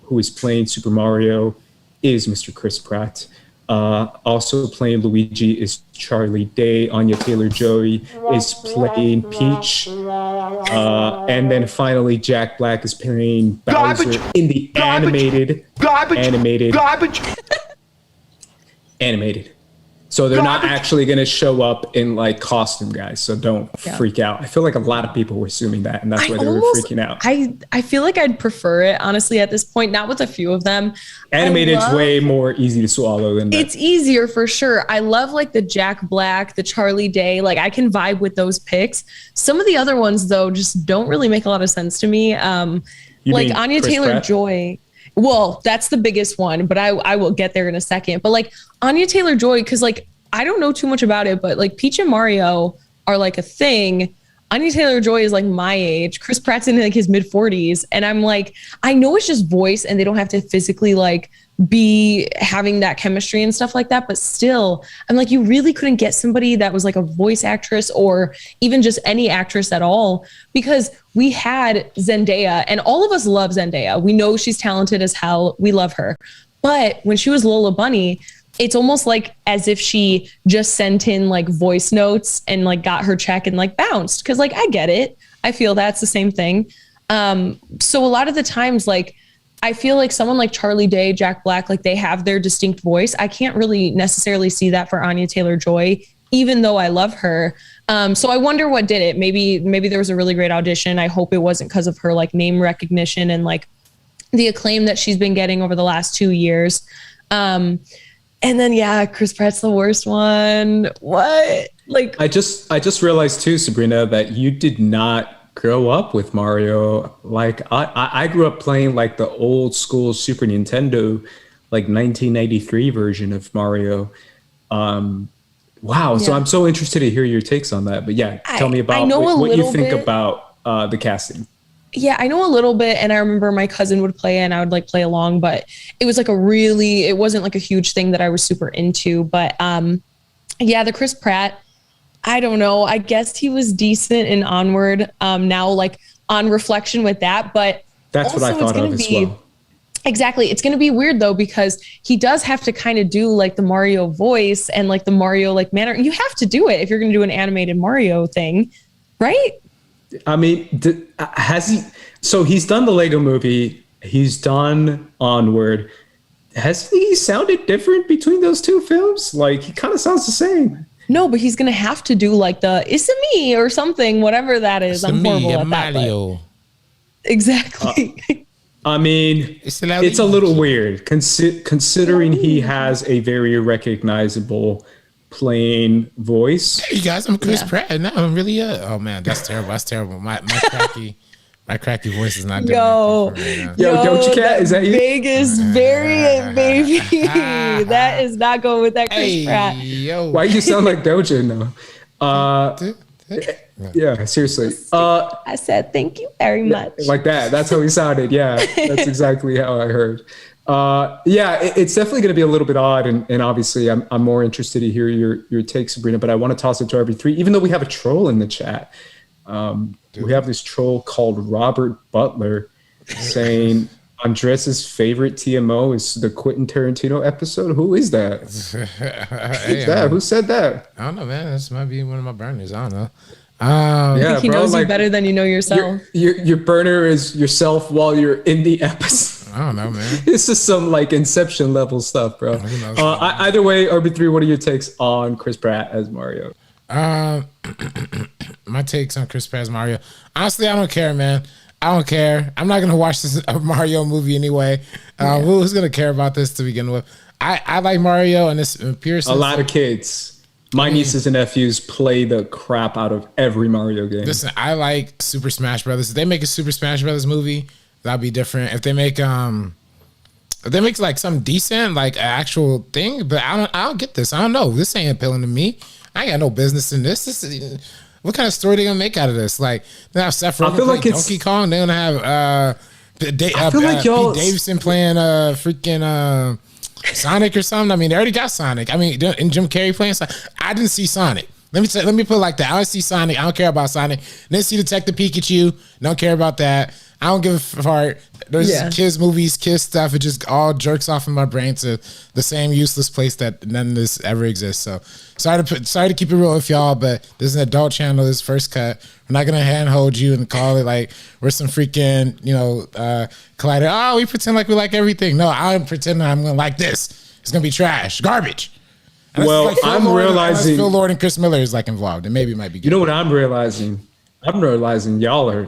who is playing Super Mario is Mr. Chris Pratt. Also playing Luigi is Charlie Day. Anya Taylor-Joy is playing Peach. And then finally, Jack Black is playing Bowser in the animated. So they're not actually going to show up in like costume, guys. So don't freak out. I feel like a lot of people were assuming that, and that's why they were freaking out. I feel like I'd prefer it, honestly, at this point, not with a few of them. Animated's way more easy to swallow than that. It's easier for sure. I love like the Jack Black, the Charlie Day. Like I can vibe with those picks. Some of the other ones, though, just don't really make a lot of sense to me. Like Anya Taylor-Joy. Well, that's the biggest one, but I will get there in a second. But like Anya Taylor-Joy, because like I don't know too much about it, but like Peach and Mario are like a thing. Anya Taylor-Joy is like my age. Chris Pratt's in like his mid 40s, and I'm like, I know it's just voice, and they don't have to physically like be having that chemistry and stuff like that. But still, I'm like, you really couldn't get somebody that was like a voice actress or even just any actress at all, because we had Zendaya, and all of us love Zendaya. We know she's talented as hell. We love her. But when she was Lola Bunny, it's almost like as if she just sent in like voice notes and like got her check and like bounced. Cause like, I get it. I feel that's the same thing. So a lot of the times, like, I feel like someone like Charlie Day, Jack Black, like they have their distinct voice. I can't really necessarily see that for Anya Taylor-Joy, even though I love her. So I wonder what did it. Maybe there was a really great audition. I hope it wasn't because of her like name recognition and like the acclaim that she's been getting over the last 2 years. And then, yeah, Chris Pratt's the worst one. What? Like, I just realized too, Sabrina, that you did not grow up with Mario. Like I grew up playing like the old school Super Nintendo, like 1993 version of Mario. Wow. Yeah. So I'm so interested to hear your takes on that. But yeah, tell me about what you think about the casting. Yeah, I know a little bit, and I remember my cousin would play and I would like play along, but it was like it wasn't like a huge thing that I was super into. But Yeah, the Chris Pratt. I don't know. I guess he was decent in Onward. Now, like on reflection with that, but that's what I thought of as well. Exactly. It's going to be weird though, because he does have to kind of do like the Mario voice and like the Mario like manner. You have to do it if you're going to do an animated Mario thing, right? I mean, has he? So he's done the Lego movie. He's done Onward. Has he sounded different between those two films? Like he kind of sounds the same. No, but he's going to have to do like the "It's a me" or something, whatever that is. I'm horrible at that. Mario. Exactly. I mean, it's a little weird considering he has a very recognizable plain voice. Hey, you guys, I'm Chris Pratt. No, I'm really oh man, that's terrible. That's terrible. My cracky voice is not doing anything for me. Yo, Doja Cat, is that you? Vegas variant, baby. That is not going with that Chris Pratt. Yo. Why you sound like Doja now? Yeah, seriously. I said thank you very much. Like that. That's how he sounded. Yeah, that's exactly how I heard. It's definitely going to be a little bit odd, and obviously I'm more interested to hear your take, Sabrina. But I want to toss it to RB3, even though we have a troll in the chat. We have this troll called Robert Butler saying Andres' favorite TMO is the Quentin Tarantino episode. Who is that? Who said that? I don't know, man. This might be one of my burners. I don't know. I think he knows you better than you know yourself. Your burner is yourself while you're in the episode. I don't know, man. This is some like Inception level stuff, bro. Either way, RB3, what are your takes on Chris Pratt as Mario? My takes on Chris Pratt as Mario. Honestly, I don't care, man. I don't care. I'm not gonna watch this Mario movie anyway. Who's gonna care about this to begin with? I like Mario, and this appears a lot of kids. My nieces and nephews play the crap out of every Mario game. Listen, I like Super Smash Brothers. If they make a Super Smash Brothers movie, that'd be different. If they make like something decent, like an actual thing, but I don't get this. I don't know. This ain't appealing to me. I ain't got no business in this. What kind of story they gonna make out of this? Like they have Seth Rogen play Donkey Kong. They're gonna have Pete Davidson playing freaking Sonic or something. I mean, they already got Sonic. I mean, and Jim Carrey playing Sonic. I didn't see Sonic. Let me put it like that. I don't see Sonic. I don't care about Sonic. Didn't see Detective Pikachu. Don't care about that. I don't give a fart. There's kids movies, kids stuff. It just all jerks off in my brain to the same useless place that none of this ever exists. So sorry to keep it real with y'all, but this is an adult channel. This is First Cut. We're not gonna handhold you and call it like we're some freaking collider. Oh, we pretend like we like everything. No, I'm pretending I'm gonna like this. It's gonna be trash, garbage. And well, like I'm realizing Phil Lord and Chris Miller is like involved, and maybe it might be good. You know what I'm realizing? I'm realizing y'all are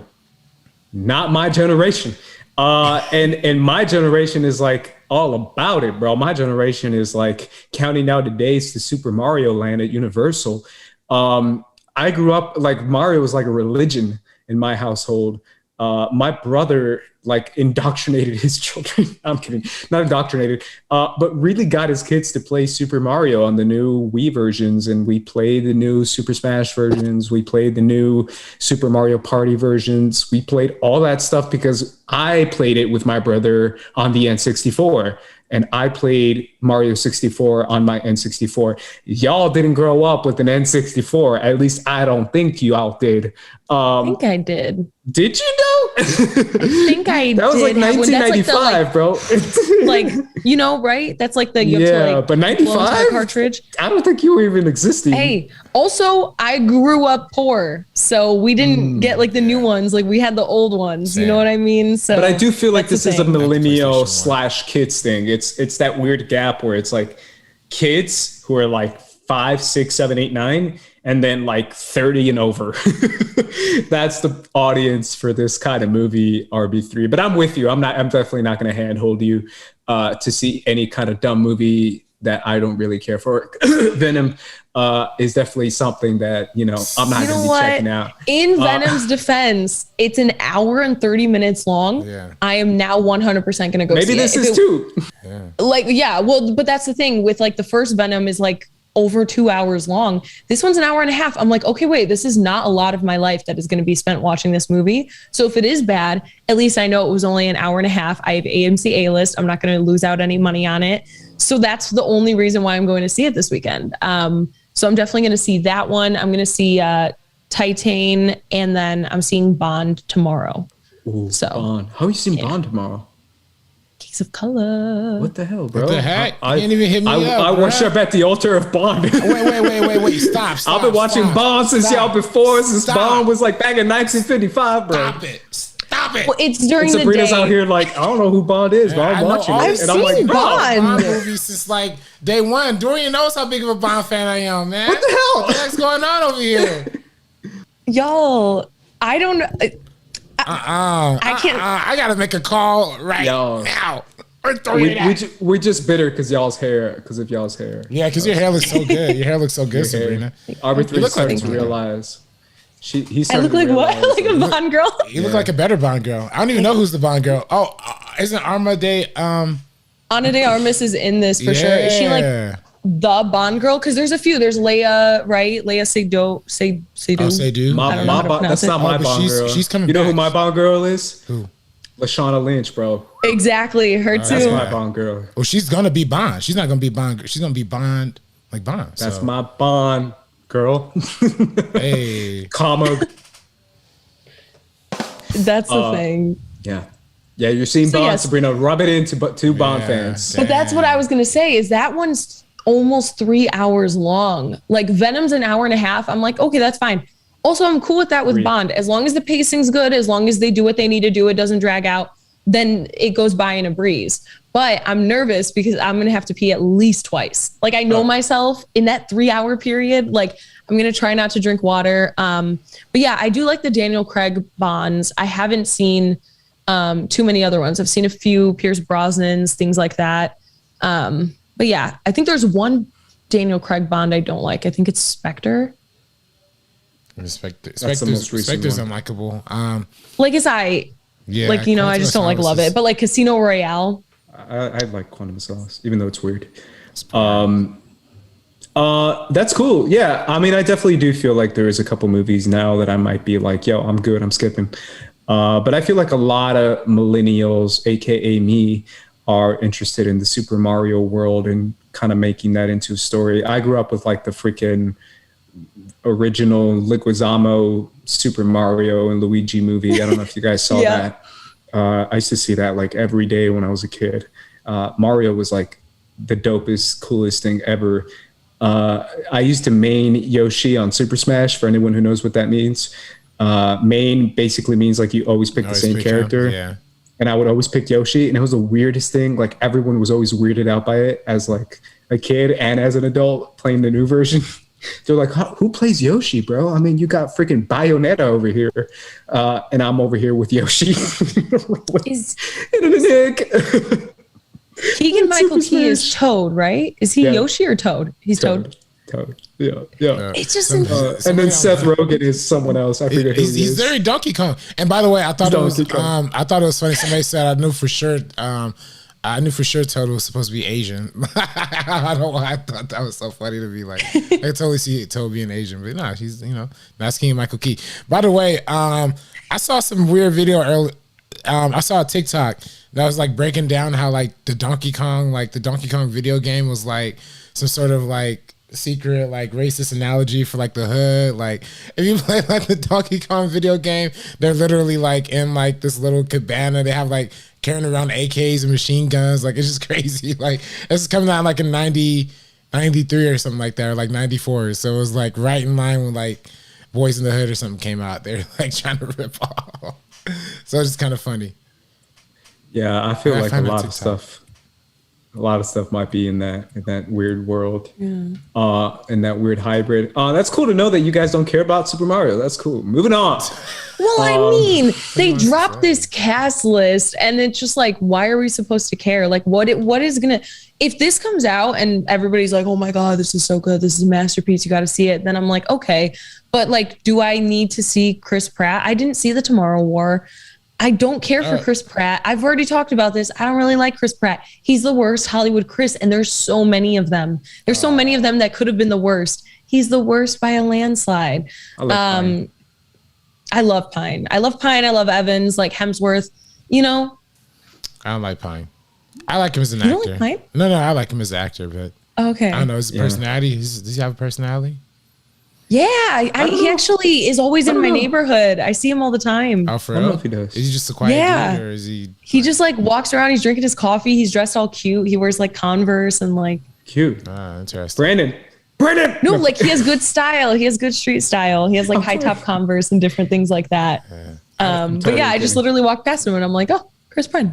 not my generation. And my generation is like all about it, bro. My generation is like counting down the days to Super Mario Land at Universal. I grew up like Mario was like a religion in my household. My brother like indoctrinated his children. I'm kidding, not indoctrinated, but really got his kids to play Super Mario on the new Wii versions. And we played the new Super Smash versions. We played the new Super Mario Party versions. We played all that stuff because I played it with my brother on the N64. And I played Mario 64 on my N64. Y'all didn't grow up with an N64. At least I don't think you all did. I think I did. Did you know? I think I did. That was like 1995, bro. Right? That's like the but 95 cartridge. I don't think you were even existing. Hey, also I grew up poor, so we didn't get like the new ones. Like we had the old ones. Same. You know what I mean? So, but I do feel like this is a millennial / kids thing. It's that weird gap where it's like kids who are like 5, 6, 7, 8, 9, and then like 30 and over. That's the audience for this kind of movie, RB3. But I'm with you. I'm definitely not going to handhold you to see any kind of dumb movie that I don't really care for. Venom is definitely something that, I'm not going to be checking out. In Venom's defense, it's an hour and 30 minutes long. Yeah. I am now 100% going to go see it. Maybe this is too. Yeah. But that's the thing with like the first Venom is like over 2 hours long. This one's an hour and a half. I'm like, okay, wait, this is not a lot of my life that is going to be spent watching this movie. So if it is bad, at least I know it was only an hour and a half. I have AMC A-list. I'm not going to lose out any money on it. So that's the only reason why I'm going to see it this weekend. So I'm definitely going to see that one. I'm going to see Titan, and then I'm seeing Bond tomorrow. Ooh, so Bond. How are you seeing Bond tomorrow? Kings of Color. What the hell, bro? What the heck? You can't even hit me up. I worship at the altar of Bond. Wait. Stop. I've been watching Bond since y'all before, since Bond was like back in 1955, bro. Stop it. Well, it's during and Sabrina's the day. out here like, I don't know who Bond is, but I'm watching it. I've And I'm like, seen Bond. Bond movies since like day one. Dorian knows how big of a Bond fan I am, man. What the hell? What the heck's going on over here? Y'all, I don't know. I can't. I gotta make a call right now. We're just bitter because y'all's hair, because of y'all's hair. Yeah, because your hair looks so good. Your hair looks so good, Sabrina. Arbor3 is starting to realize. I look like what? Like a Bond girl? You look like a better Bond girl. I don't even know who's the Bond girl. Oh, isn't Arma de Ana de Armas is in this for sure. Is she like the Bond girl? Because there's a few. There's Leia, right? Leia Seydoux. Seydoux. That's not my Bond girl. She's coming. You know back. who my Bond girl is? Who? Lashana Lynch, bro. Exactly, her too. That's my Bond girl. Well, she's gonna be Bond. She's not gonna be Bond. She's gonna be Bond, like Bond. That's my Bond girl. Hey, comma. That's the thing. Yeah, you're seeing Bond, Sabrina. Rub it into two Bond fans. But that's what I was gonna say. Is that one's almost 3 hours long? Like Venom's an hour and a half. I'm like, okay, that's fine. Also, I'm cool with that with Bond. As long as the pacing's good, as long as they do what they need to do, it doesn't drag out, then it goes by in a breeze. But I'm nervous because I'm going to have to pee at least twice. Like I know myself in that 3 hour period, like I'm going to try not to drink water. But yeah, I do like the Daniel Craig Bonds. I haven't seen too many other ones. I've seen a few Pierce Brosnans, things like that. But yeah, I think there's one Daniel Craig Bond I don't like. I think it's Spectre. Spectre's unlikable. Like it's I like, you know, I just don't like love it. But like Casino Royale. I like Quantum of Solace, even though it's weird. That's cool. Yeah. I mean, I definitely do feel like there is a couple movies now that I might be like, yo, I'm good, I'm skipping. But I feel like a lot of millennials, AKA me, are interested in the Super Mario world and kind of making that into a story. I grew up with like the freaking original Leguizamo Super Mario and Luigi movie. I don't know if you guys saw that. I used to see that like every day when I was a kid. Mario was like the dopest, coolest thing ever. I used to main Yoshi on Super Smash, for anyone who knows what that means. Main basically means like you always pick the same character. Yeah. And I would always pick Yoshi, and it was the weirdest thing. Like everyone was always weirded out by it as like a kid and as an adult playing the new version. They're like, who plays Yoshi, bro? I mean, you got freaking Bayonetta over here, and I'm over here with Yoshi. Keegan-Michael Key is Toad, right? Is he Yoshi or Toad? He's Toad. Toad. Yeah. It's just and then Seth Rogen is someone else. I forget who he is. He's very Donkey Kong. And by the way, I thought it was funny. Somebody said I knew for sure Toad was supposed to be Asian. I don't know why I thought that was so funny to be like. I could totally see Toad being Asian, but no, he's that's Keegan-Michael Key. By the way, I saw some weird video earlier. I saw a TikTok that was like breaking down how like the Donkey Kong video game was like some sort of like secret like racist analogy for like the hood. Like if you play like the Donkey Kong video game, they're literally like in like this little cabana. They have like carrying around AKs and machine guns. Like it's just crazy. Like it's coming out like in 93 or something like that, or like 94. So it was like right in line when like Boys in the Hood or something came out. They're like trying to rip off. So it's just kind of funny. Yeah, I feel like a lot of stuff might be in that weird world, in that weird hybrid. That's cool to know that you guys don't care about Super Mario. That's cool. Moving on. Well, I mean, they dropped this cast list, and it's just like, why are we supposed to care? Like, what is gonna? If this comes out and everybody's like, oh my god, this is so good, this is a masterpiece, you got to see it. Then I'm like, okay, but like, do I need to see Chris Pratt? I didn't see the Tomorrow War. I don't care for Chris Pratt. I've already talked about this. I don't really like Chris Pratt. He's the worst Hollywood Chris, and there's so many of them. There's so many of them that could have been the worst. He's the worst by a landslide. I love Pine. I love Evans, like Hemsworth. You know. I don't like Pine. I like him as an actor. You don't like Pine? No, I like him as an actor, but Okay. I don't know. His personality. Does he have a personality? Yeah, he actually is always in my neighborhood. I see him all the time. Oh, for I don't know real? if he does. Is he just a quiet dude, or is he? He just like walks around. He's drinking his coffee. He's dressed all cute. He wears like Converse and like. Cute. Interesting. Brandon. No, like he has good style. He has good street style. He has like high top Converse and different things like that. But yeah, I just literally walked past him and I'm like, oh, Chris Pratt.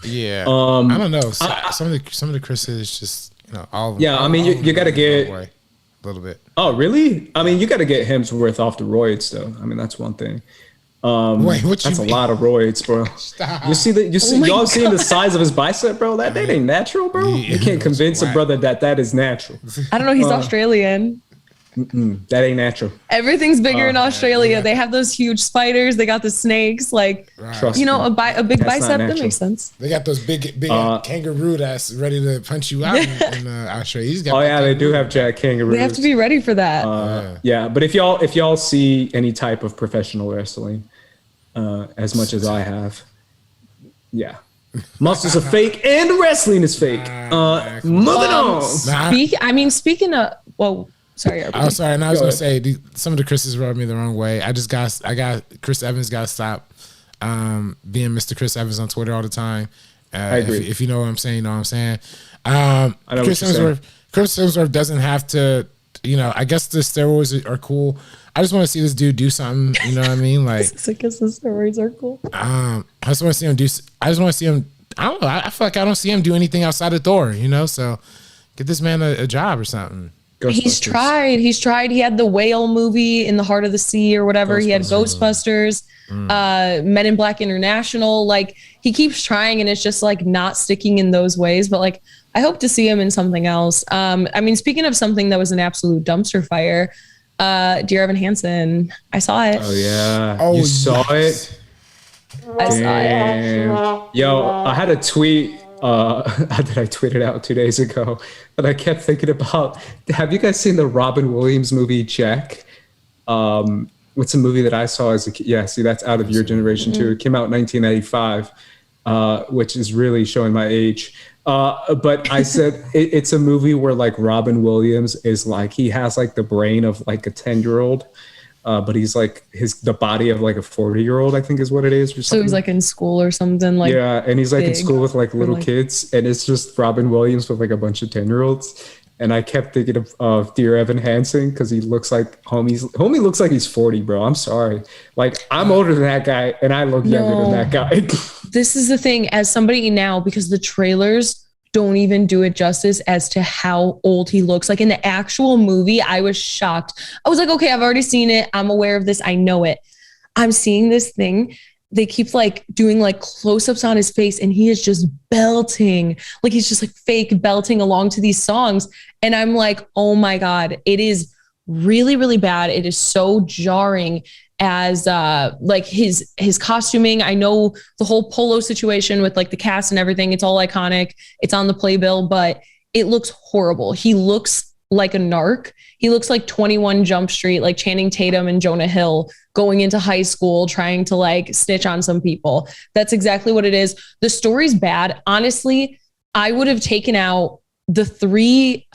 Yeah. I don't know. Some of the Chris's just all of them. Yeah, I mean you got to get a little bit. Oh, really? I mean, you got to get Hemsworth off the roids, though. I mean, that's one thing. Wait, what you that's mean? A lot of roids, bro. Stop. Y'all seeing the size of his bicep, bro? That ain't natural, bro. You can't convince a brother that is natural. I don't know. He's Australian. That ain't natural. Everything's bigger in Australia. They have those huge spiders. They got the snakes. Like, Trust me. a big That's bicep. not That natural. makes sense. They got those big kangaroo that's ready to punch you out in Australia. He's got They do have Jack kangaroos. They have to be ready for that. Yeah, but if y'all see any type of professional wrestling, as much as I have, yeah, muscles are fake and wrestling is fake. Moving on. Speaking of, well, sorry. RB. I'm sorry. And I was gonna say some of the Chris's rubbed me the wrong way. I got Chris Evans got to stop being Mr. Chris Evans on Twitter all the time. I agree. If you know what I'm saying, you know what I'm saying. Chris Hemsworth doesn't have to. I guess the steroids are cool. I just want to see this dude do something. You know what I mean? Like, I guess the steroids are cool. I just want to see him do. I just want to see him. I don't know. I feel like I don't see him do anything outside of Thor. So get this man a job or something. He's tried. He had the whale movie in the heart of the sea or whatever. He had Ghostbusters, Men in Black International. Like, he keeps trying and it's just like not sticking in those ways. But like, I hope to see him in something else. I mean, speaking of something that was an absolute dumpster fire, Dear Evan Hansen, I saw it. Oh yeah. You saw it? I saw it. Yo, I had a tweet that I tweeted out 2 days ago that I kept thinking about. Have you guys seen the Robin Williams movie Jack? What's a movie that I saw as a kid? Yeah, see, that's out of your generation too. It came out in 1995, which is really showing my age. But I said it's a movie where like Robin Williams is like, he has like the brain of like a 10-year-old. But he's like the body of like a 40-year-old, I think is what it is. Or so he's like in school or something. Like, yeah, and he's like in school with like little kids, and it's just Robin Williams with like a bunch of 10-year-olds. And I kept thinking of Dear Evan Hansen because he looks like homie looks like he's 40, bro. I'm sorry, like I'm older than that guy, and I look younger than that guy. This is the thing, as somebody now, because the trailers don't even do it justice as to how old he looks. Like in the actual movie, I was shocked. I was like, okay, I've already seen it. I'm aware of this. I know it. I'm seeing this thing. They keep like doing like close-ups on his face and he is just belting. Like he's just like fake belting along to these songs. And I'm like, oh my God, it is really, really bad. It is so jarring as like his costuming. I know the whole polo situation with like the cast and everything, it's all iconic, it's on the playbill, but it looks horrible. He looks like a narc. He looks like 21 Jump Street, like Channing Tatum and Jonah Hill going into high school trying to like snitch on some people. That's exactly what it is. The story's bad. Honestly, I would have taken out the three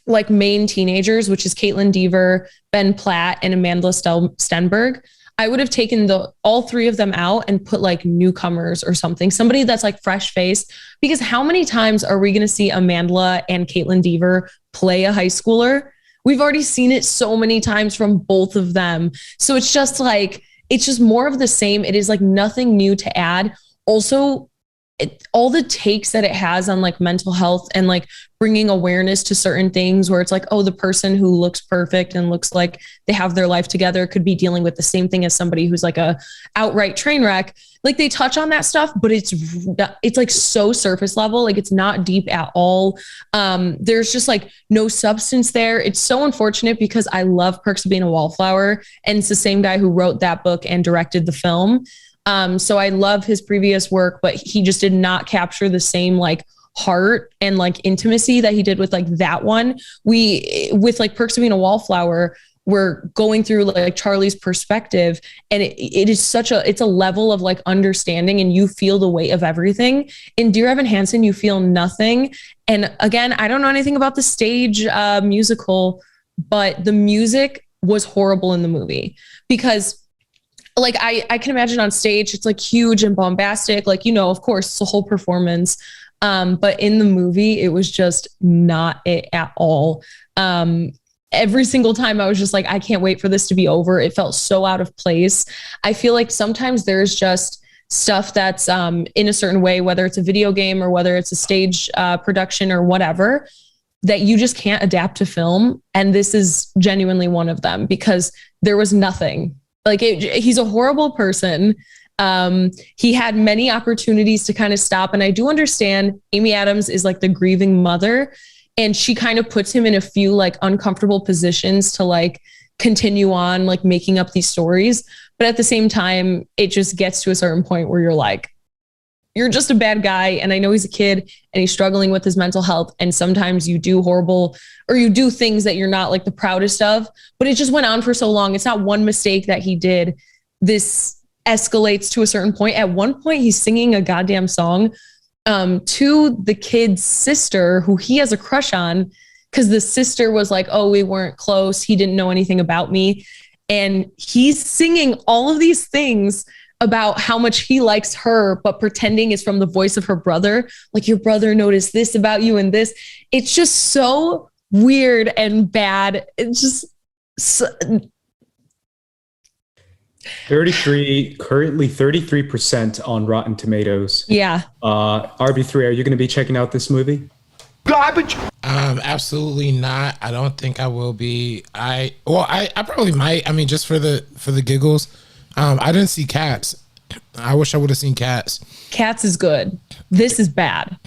like main teenagers, which is Caitlin Dever, Ben Platt, and Amanda Stenberg. I would have taken all three of them out and put like newcomers or something, somebody that's like fresh faced, because how many times are we going to see Amanda and Caitlin Dever play a high schooler? We've already seen it so many times from both of them. So it's just like, it's just more of the same. It is like nothing new to add. Also, all the takes that it has on like mental health and like bringing awareness to certain things where it's like, oh, the person who looks perfect and looks like they have their life together could be dealing with the same thing as somebody who's like a outright train wreck. Like they touch on that stuff, but it's like so surface level. Like it's not deep at all. There's just like no substance there. It's so unfortunate because I love Perks of Being a Wallflower, and it's the same guy who wrote that book and directed the film. So I love his previous work, but he just did not capture the same like heart and like intimacy that he did with like that one. With like Perks of Being a Wallflower, we're going through like Charlie's perspective, and it is it's a level of like understanding, and you feel the weight of everything. In Dear Evan Hansen, you feel nothing. And again, I don't know anything about the stage musical, but the music was horrible in the movie, because like I can imagine on stage, it's like huge and bombastic, like, you know, of course, it's a whole performance. But in the movie, it was just not it at all. Every single time I was just like, I can't wait for this to be over. It felt so out of place. I feel like sometimes there's just stuff that's in a certain way, whether it's a video game or whether it's a stage production or whatever, that you just can't adapt to film. And this is genuinely one of them, because there was nothing. Like he's a horrible person. He had many opportunities to kind of stop. And I do understand Amy Adams is like the grieving mother, and she kind of puts him in a few like uncomfortable positions to like continue on like making up these stories. But at the same time, it just gets to a certain point where you're like, you're just a bad guy. And I know he's a kid and he's struggling with his mental health. And sometimes you do horrible, or you do things that you're not like the proudest of, but it just went on for so long. It's not one mistake that he did. This escalates to a certain point. At one point, he's singing a goddamn song to the kid's sister, who he has a crush on, because the sister was like, oh, we weren't close. He didn't know anything about me. And he's singing all of these things about how much he likes her, but pretending it's from the voice of her brother. Like, your brother noticed this about you and this. It's just so weird and bad. It's just... currently 33% on Rotten Tomatoes. Yeah. RB3, are you going to be checking out this movie? Garbage. Absolutely not. I don't think I will be. I probably might. I mean, just for the giggles. I didn't see Cats. I wish I would have seen Cats. Cats is good. This is bad.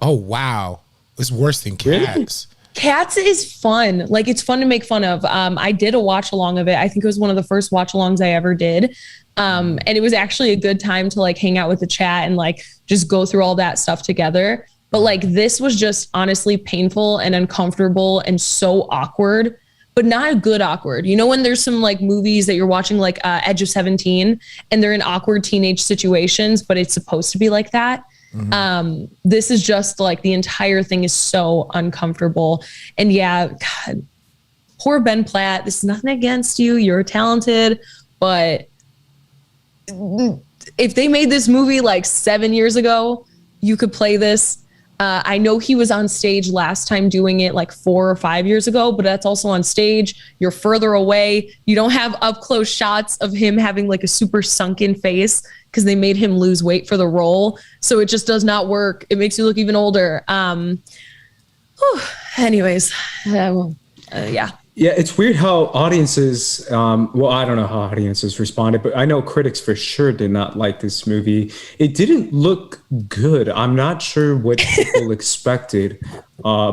Oh wow, it's worse than Cats. Really? Cats is fun. Like, it's fun to make fun of. I did a watch along of it. I think it was one of the first watch alongs I ever did. And it was actually a good time to like hang out with the chat and like just go through all that stuff together. But like, this was just honestly painful and uncomfortable and so awkward, but not a good awkward. You know, when there's some like movies that you're watching, like Edge of 17, and they're in awkward teenage situations, but it's supposed to be like that. Mm-hmm. This is just like, the entire thing is so uncomfortable. And yeah, God, poor Ben Platt. This is nothing against you. You're talented, but if they made this movie like 7 years ago, you could play this. I know he was on stage last time doing it like 4 or 5 years ago, but that's also on stage. You're further away. You don't have up close shots of him having like a super sunken face, because they made him lose weight for the role. So it just does not work. It makes you look even older. Anyways, yeah. Yeah, it's weird how audiences, well, I don't know how audiences responded, but I know critics for sure did not like this movie. It didn't look good. I'm not sure what people expected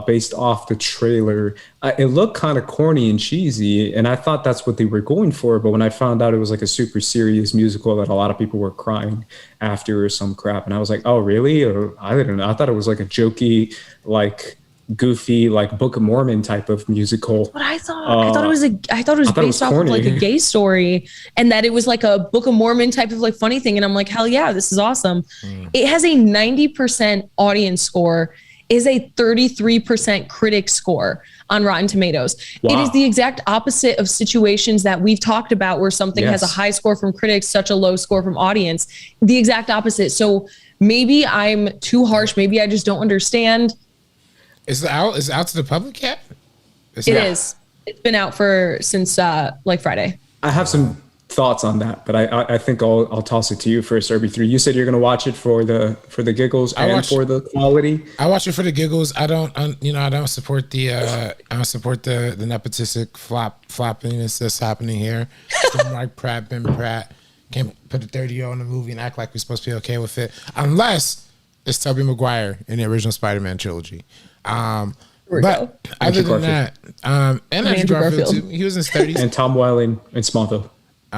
based off the trailer. It looked kind of corny and cheesy, and I thought that's what they were going for. But when I found out it was like a super serious musical that a lot of people were crying after or some crap, and I was like, oh, really? Or I didn't know. I thought it was like a jokey, like goofy, like Book of Mormon type of musical. But I thought it was based off of like a gay story, and that it was like a Book of Mormon type of like funny thing. And I'm like, hell yeah, this is awesome. It has a 90% audience score, is a 33% critic score on Rotten Tomatoes. Wow. It is the exact opposite of situations that we've talked about, where something has a high score from critics, such a low score from audience. The exact opposite. So maybe I'm too harsh. Maybe I just don't understand. Is it out to the public yet? It is. It's been out since like Friday. I have some thoughts on that, but I think I'll toss it to you first, RB3. You said you're going to watch it for the giggles for the quality. I watch it for the giggles. I don't support the nepotistic floppiness that's happening here. Like Ben Pratt can't put a 30-year-old in a movie and act like we're supposed to be okay with it, unless it's Tobey Maguire in the original Spider-Man trilogy. But other than that, and Andrew Garfield too. He was in his 30s. And Tom Welling in Smallville.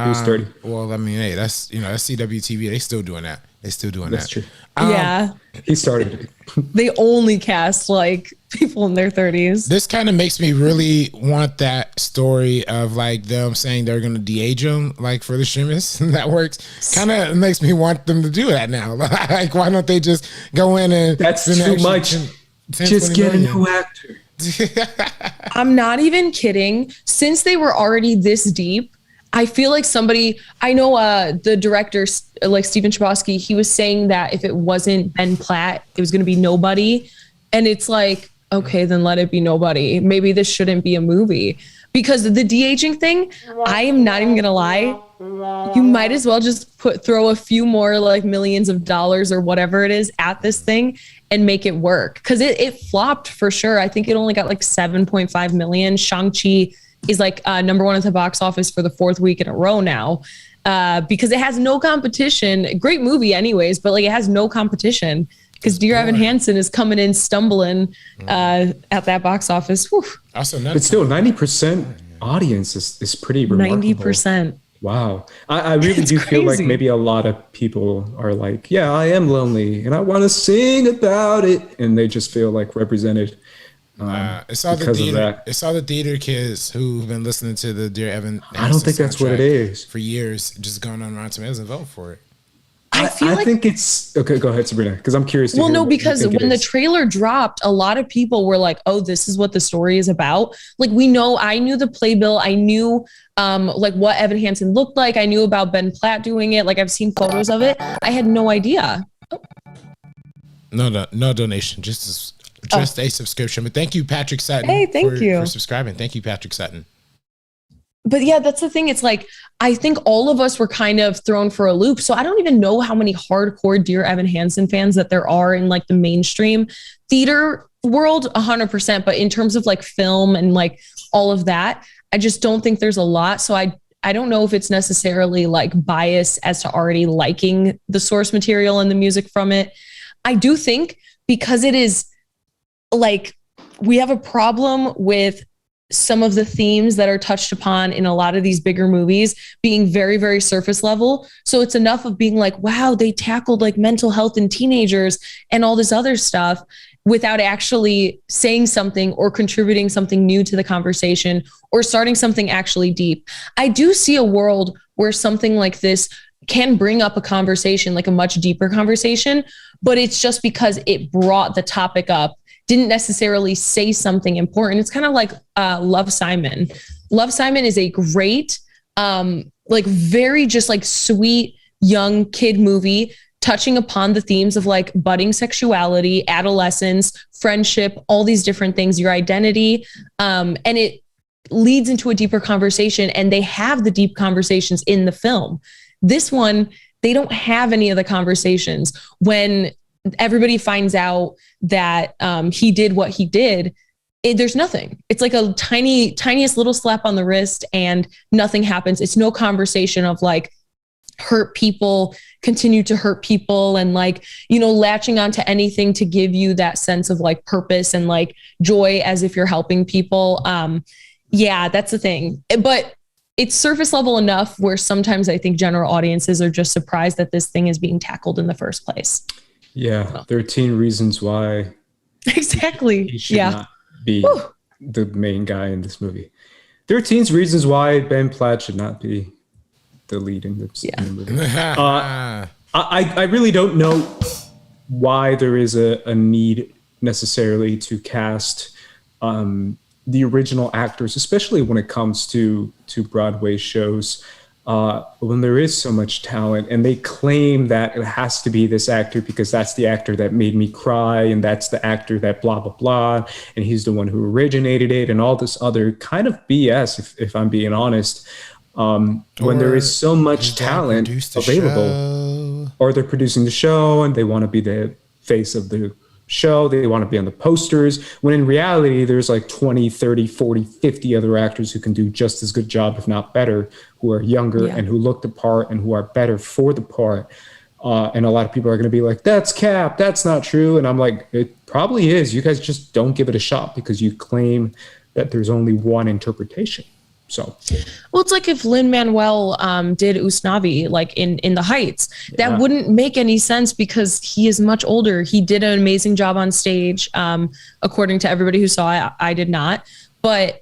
was 30. Well, I mean, hey, that's CWTV. They still doing that. That's true. Yeah. He started it. They only cast like people in their 30s. This kind of makes me really want that story of like them saying they're going to de-age them, like for the streaming networks. Kind of makes me want them to do that now. Like, why don't they just go in and that's too much. Just get a new actor. I'm not even kidding. Since they were already this deep, I feel like I know the director, like Steven Chbosky, he was saying that if it wasn't Ben Platt, it was going to be nobody. And it's like, okay, then let it be nobody. Maybe this shouldn't be a movie. Because the de-aging thing, I am not even going to lie. You might as well just throw a few more like millions of dollars or whatever it is at this thing and make it work. Because it flopped for sure. I think it only got like 7.5 million. Shang-Chi is like number one at the box office for the 4th week in a row now, because it has no competition. Great movie anyways, but like it has no competition because Dear Evan Hansen is coming in stumbling at that box office. Whew. Also, but still 90% audience is pretty remarkable. 90%. Wow. I really do feel like maybe a lot of people are like, yeah, I am lonely and I want to sing about it. And they just feel like represented. It's all the theater kids who've been listening to the Dear Evan. I don't think that's what it is. For years, just going on Rotten Tomatoes and vote for it. I think it's okay. Go ahead, Sabrina, because I'm curious. Well, no, because when the trailer dropped, a lot of people were like, "Oh, this is what the story is about." Like I knew the playbill, I knew like what Evan Hansen looked like, I knew about Ben Platt doing it. Like I've seen photos of it. I had no idea. No donation, just a subscription. But thank you, Patrick Sutton. Hey, thank you for subscribing. Thank you, Patrick Sutton. But yeah, that's the thing. It's like, I think all of us were kind of thrown for a loop. So I don't even know how many hardcore Dear Evan Hansen fans that there are in like the mainstream theater world, 100%. But in terms of like film and like all of that, I just don't think there's a lot. So I don't know if it's necessarily like bias as to already liking the source material and the music from it. I do think because it is like, we have a problem with some of the themes that are touched upon in a lot of these bigger movies being very, very surface level. So it's enough of being like, wow, they tackled like mental health in teenagers and all this other stuff without actually saying something or contributing something new to the conversation or starting something actually deep. I do see a world where something like this can bring up a conversation, like a much deeper conversation, but it's just because it brought the topic up, didn't necessarily say something important. It's kind of like Love, Simon. Love, Simon is a great, like very just like sweet young kid movie touching upon the themes of like budding sexuality, adolescence, friendship, all these different things, your identity. And it leads into a deeper conversation, and they have the deep conversations in the film. This one, they don't have any of the conversations. When everybody finds out that he did what he did, there's nothing. It's like a tiniest little slap on the wrist and nothing happens. It's no conversation of like hurt people, continue to hurt people, and like, you know, latching onto anything to give you that sense of like purpose and like joy as if you're helping people. Yeah, that's the thing. But it's surface level enough where sometimes I think general audiences are just surprised that this thing is being tackled in the first place. Yeah, 13 reasons why. Exactly. He should not be the main guy in this movie. 13 reasons why Ben Platt should not be the lead in the movie. I really don't know why there is a need necessarily to cast the original actors, especially when it comes to Broadway shows. When there is so much talent and they claim that it has to be this actor because that's the actor that made me cry and that's the actor that blah, blah, blah, and he's the one who originated it and all this other kind of BS, if I'm being honest, when there is so much talent available. Or they're producing the show and they want to be the face of the show, they want to be on the posters, when in reality there's like 20, 30, 40, 50 other actors who can do just as good job, if not better, who are younger and who look the part and who are better for the part. And a lot of people are going to be like, that's cap, that's not true. And I'm like, it probably is. You guys just don't give it a shot because you claim that there's only one interpretation. So, well, it's like if Lin-Manuel did Usnavi, like in The Heights, that wouldn't make any sense because he is much older. He did an amazing job on stage, according to everybody who saw it. I did not, but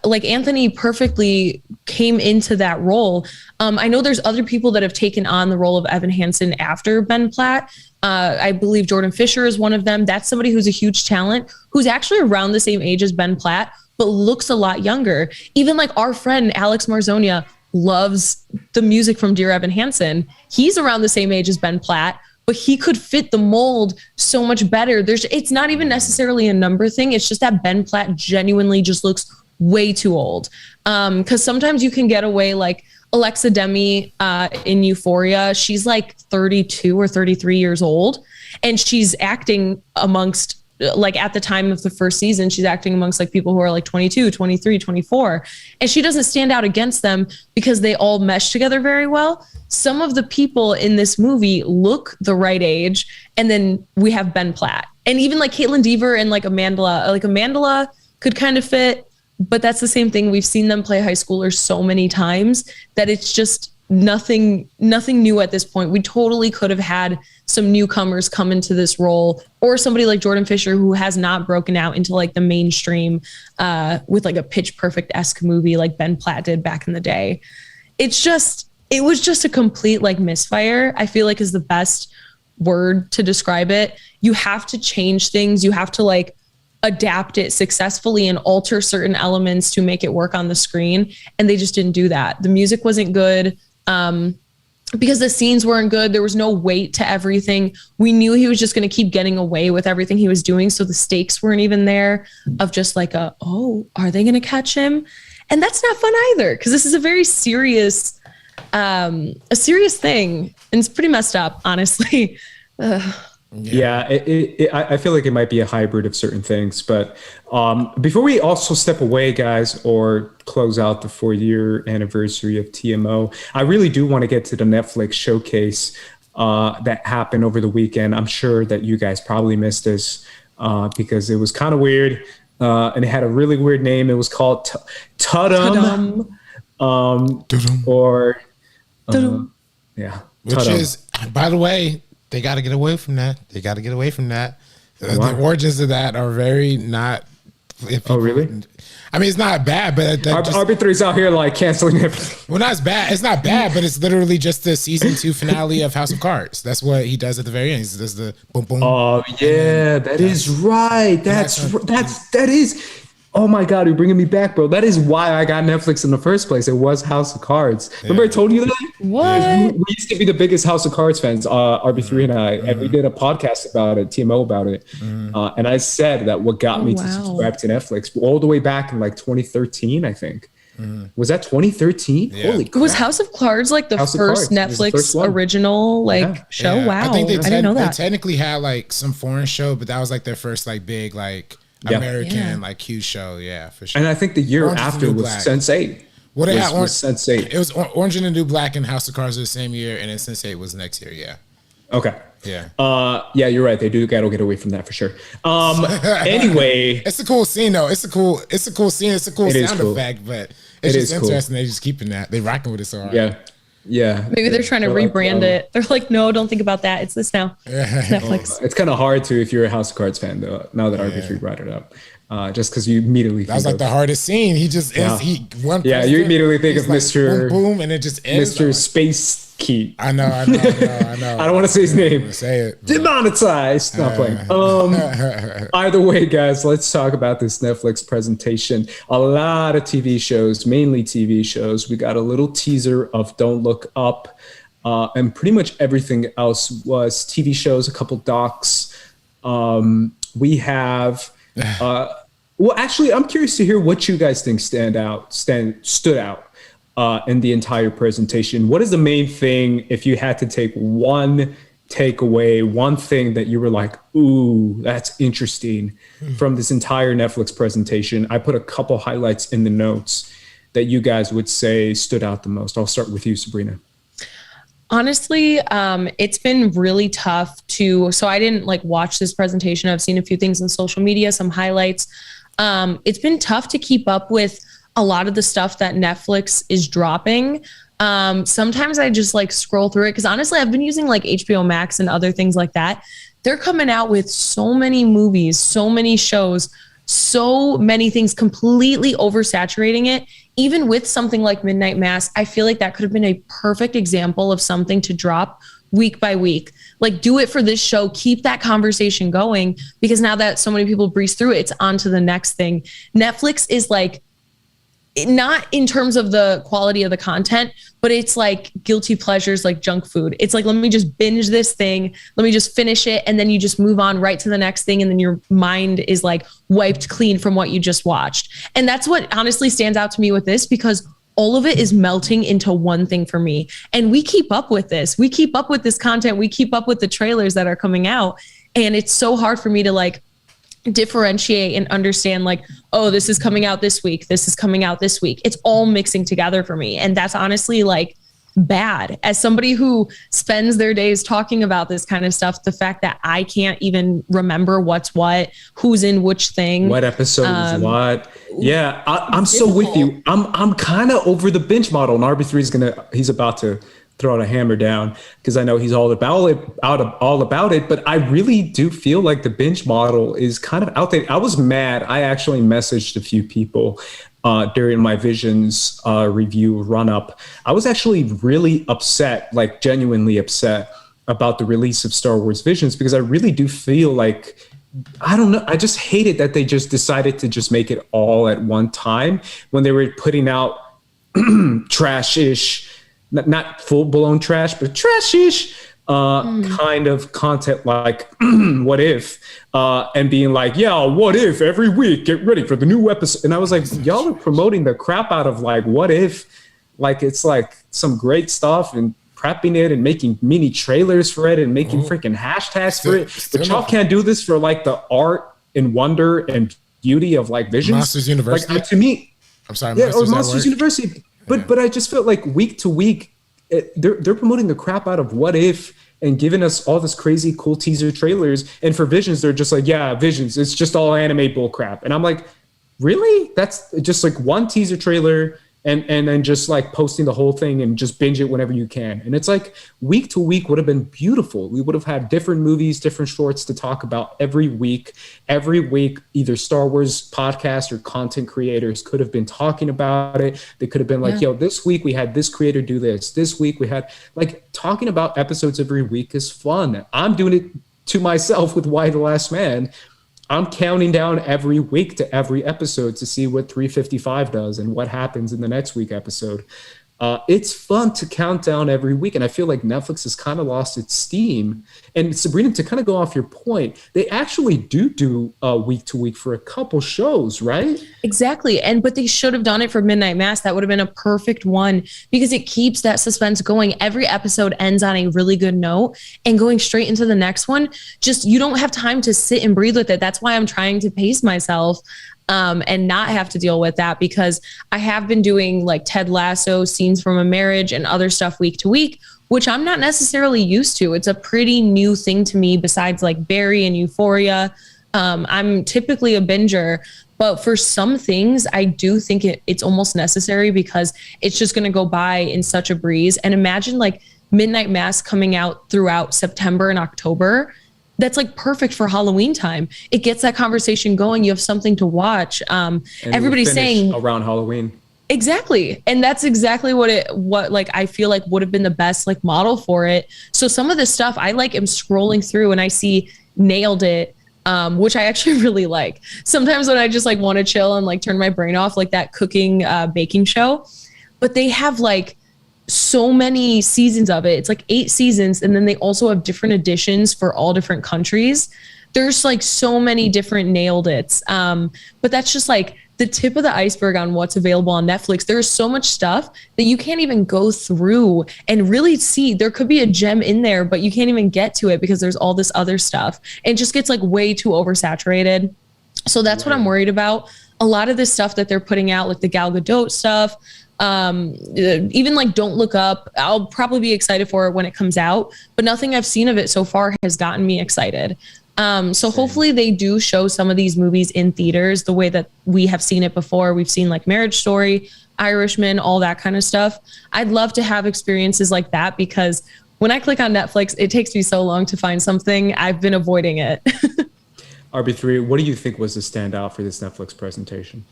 like Anthony perfectly came into that role. I know there's other people that have taken on the role of Evan Hansen after Ben Platt. I believe Jordan Fisher is one of them. That's somebody who's a huge talent, who's actually around the same age as Ben Platt, but looks a lot younger. Even like our friend Alex Marzonia loves the music from Dear Evan Hansen. He's around the same age as Ben Platt, but he could fit the mold so much better. It's not even necessarily a number thing. It's just that Ben Platt genuinely just looks way too old. Because sometimes you can get away, like Alexa Demi in Euphoria. She's like 32 or 33 years old, and she's acting amongst, like at the time of the first season, she's acting amongst like people who are like 22, 23, 24. And she doesn't stand out against them because they all mesh together very well. Some of the people in this movie look the right age. And then we have Ben Platt. And even like Caitlin Dever and like Amandla could kind of fit. But that's the same thing. We've seen them play high schoolers so many times that it's just nothing new at this point. We totally could have had some newcomers come into this role, or somebody like Jordan Fisher who has not broken out into like the mainstream with like a Pitch Perfect-esque movie like Ben Platt did back in the day. It was just a complete like misfire, I feel like is the best word to describe it. You have to change things. You have to like adapt it successfully and alter certain elements to make it work on the screen. And they just didn't do that. The music wasn't good because the scenes weren't good. There was no weight to everything. We knew he was just going to keep getting away with everything he was doing. So the stakes weren't even there of just like, are they going to catch him? And that's not fun either, because this is a very serious, a serious thing. And it's pretty messed up, honestly. Yeah, I feel like it might be a hybrid of certain things. But before we also step away, guys, or close out the 4-year anniversary of TMO, I really do want to get to the Netflix showcase that happened over the weekend. I'm sure that you guys probably missed this because it was kind of weird. And it had a really weird name. It was called Tudum. Yeah. Which is, by the way, they got to get away from that. The origins of that are very not. Really? I mean, it's not bad, but RB3's out here like canceling everything. Well, not as bad. It's not bad, but it's literally just the season 2 finale of House of Cards. That's what he does at the very end. He does the boom boom. Oh yeah, that is right. That is. Oh my God, you're bringing me back, bro. That is why I got Netflix in the first place. It was House of Cards. Yeah. Remember I told you that? What? We used to be the biggest House of Cards fans, RB3 and I, and we did a podcast about it, TMO about it. And I said that what got me to subscribe to Netflix all the way back in like 2013, I think. Was that 2013? Yeah. Holy crap. Was House of Cards like the first Netflix original show? Yeah. Wow. I think I didn't know that. They technically had like some foreign show, but that was like their first like big like American like huge show, for sure. And I think the year after was Sense8. Well, they had Sense8. It was Orange and the New Black and House of Cards was the same year, and then Sense8 was next year. Yeah. Okay. Yeah. Yeah, you're right. They do gotta get away from that for sure. Anyway, it's a cool scene though. It's a cool scene. It's a cool sound effect, but it's just interesting. They're just keeping that. They're rocking with it so hard. Yeah. Maybe they're trying to rebrand it. They're like, no, don't think about that. It's this now. Netflix. It's kind of hard to if you're a House of Cards fan, though, now that RB3 brought it up. Just because you immediately think that was like the hardest scene. He just ends. You immediately think of Mr. Boom, boom, and it just ends. Mr. Space Key. I know. I don't want to say his name. Say it. Demonetized. Not playing. Either way, guys, let's talk about this Netflix presentation. A lot of TV shows, mainly TV shows. We got a little teaser of Don't Look Up, and pretty much everything else was TV shows. A couple docs. We have. Well, actually, I'm curious to hear what you guys think stood out in the entire presentation. What is the main thing, if you had to take one takeaway, one thing that you were like, ooh, that's interesting from this entire Netflix presentation? I put a couple highlights in the notes that you guys would say stood out the most. I'll start with you, Sabrina. Honestly, it's been really tough so I didn't like watch this presentation. I've seen a few things on social media, some highlights. It's been tough to keep up with a lot of the stuff that Netflix is dropping, sometimes I just like scroll through it because honestly, I've been using like HBO Max and other things like that. They're coming out with so many movies, so many shows, so many things, completely oversaturating it. Even with something like Midnight Mass, I feel like that could have been a perfect example of something to drop week by week. Like, do it for this show, keep that conversation going, because now that so many people breeze through it, it's on to the next thing. Netflix is like, not in terms of the quality of the content, but it's like guilty pleasures, like junk food. It's like, let me just binge this thing. Let me just finish it. And then you just move on right to the next thing. And then your mind is like wiped clean from what you just watched. And that's what honestly stands out to me with this, because all of it is melting into one thing for me. And we keep up with this. We keep up with this content. We keep up with the trailers that are coming out. And it's so hard for me to like differentiate and understand like, oh, this is coming out this week. This is coming out this week. It's all mixing together for me. And that's honestly like bad. As somebody who spends their days talking about this kind of stuff, the fact that I can't even remember what's what, who's in which thing, what episode is what. Yeah, I'm so with you. I'm kind of over the binge model, and RB3 he's about to throw out a hammer down because I know he's all about it. But I really do feel like the binge model is kind of outdated. I was mad. I actually messaged a few people during my Visions review run up. I was actually really upset, like genuinely upset about the release of Star Wars Visions, because I really do feel like, I don't know, I just hated that they just decided to just make it all at one time when they were putting out trash-ish, not full-blown trash, but trash-ish kind of content like What If, and being like, yeah, what if every week, get ready for the new episode. And I was like, y'all are promoting the crap out of like What If, like it's like some great stuff, and prepping it and making mini trailers for it and making freaking hashtags for it. But y'all can't do this for like the art and wonder and beauty of like Visions. Monsters University. Like, to me, I'm sorry, yeah, or Monsters University. But I just felt like week to week, they're promoting the crap out of What If and giving us all this crazy cool teaser trailers. And for Visions, they're just like, yeah, Visions, it's just all anime bull crap. And I'm like, really? That's just like one teaser trailer and then just like posting the whole thing and just binge it whenever you can. And it's like week to week would have been beautiful. We would have had different movies, different shorts to talk about every week. Every week, either Star Wars podcast or content creators could have been talking about it. They could have been like, yo, this week we had this creator do this. This week we had, like, talking about episodes every week is fun. I'm doing it to myself with Why the Last Man. I'm counting down every week to every episode to see what 355 does and what happens in the next week episode. It's fun to count down every week. And I feel like Netflix has kind of lost its steam. And Sabrina, to kind of go off your point, they actually do week to week for a couple shows, right? Exactly. But they should have done it for Midnight Mass. That would have been a perfect one because it keeps that suspense going. Every episode ends on a really good note, and going straight into the next one, just, you don't have time to sit and breathe with it. That's why I'm trying to pace myself and not have to deal with that, because I have been doing like Ted Lasso, Scenes from a Marriage, and other stuff week to week, which I'm not necessarily used to. It's a pretty new thing to me besides like Barry and Euphoria. I'm typically a binger, but for some things, I do think it's almost necessary because it's just going to go by in such a breeze. And imagine like Midnight Mass coming out throughout September and October. That's like perfect for Halloween time. It gets that conversation going. You have something to watch. Everybody's saying around Halloween. Exactly. And that's exactly what like I feel like would have been the best like model for it. So some of this stuff I like am scrolling through and I see Nailed It, which I actually really like. Sometimes when I just like want to chill and like turn my brain off, like that cooking, baking show, but they have like so many seasons of it. It's like 8 seasons. And then they also have different editions for all different countries. There's like so many different Nailed It's. But that's just like the tip of the iceberg on what's available on Netflix. There's so much stuff that you can't even go through and really see. There could be a gem in there, but you can't even get to it because there's all this other stuff. And it just gets like way too oversaturated. So that's what I'm worried about. A lot of this stuff that they're putting out, like the Gal Gadot stuff, even like Don't Look Up, I'll probably be excited for it when it comes out, but nothing I've seen of it so far has gotten me excited. So hopefully they do show some of these movies in theaters the way that we have seen it before. We've seen like Marriage Story, Irishman, all that kind of stuff. I'd love to have experiences like that because when I click on Netflix, it takes me so long to find something. I've been avoiding it. RB3, what do you think was the standout for this Netflix presentation?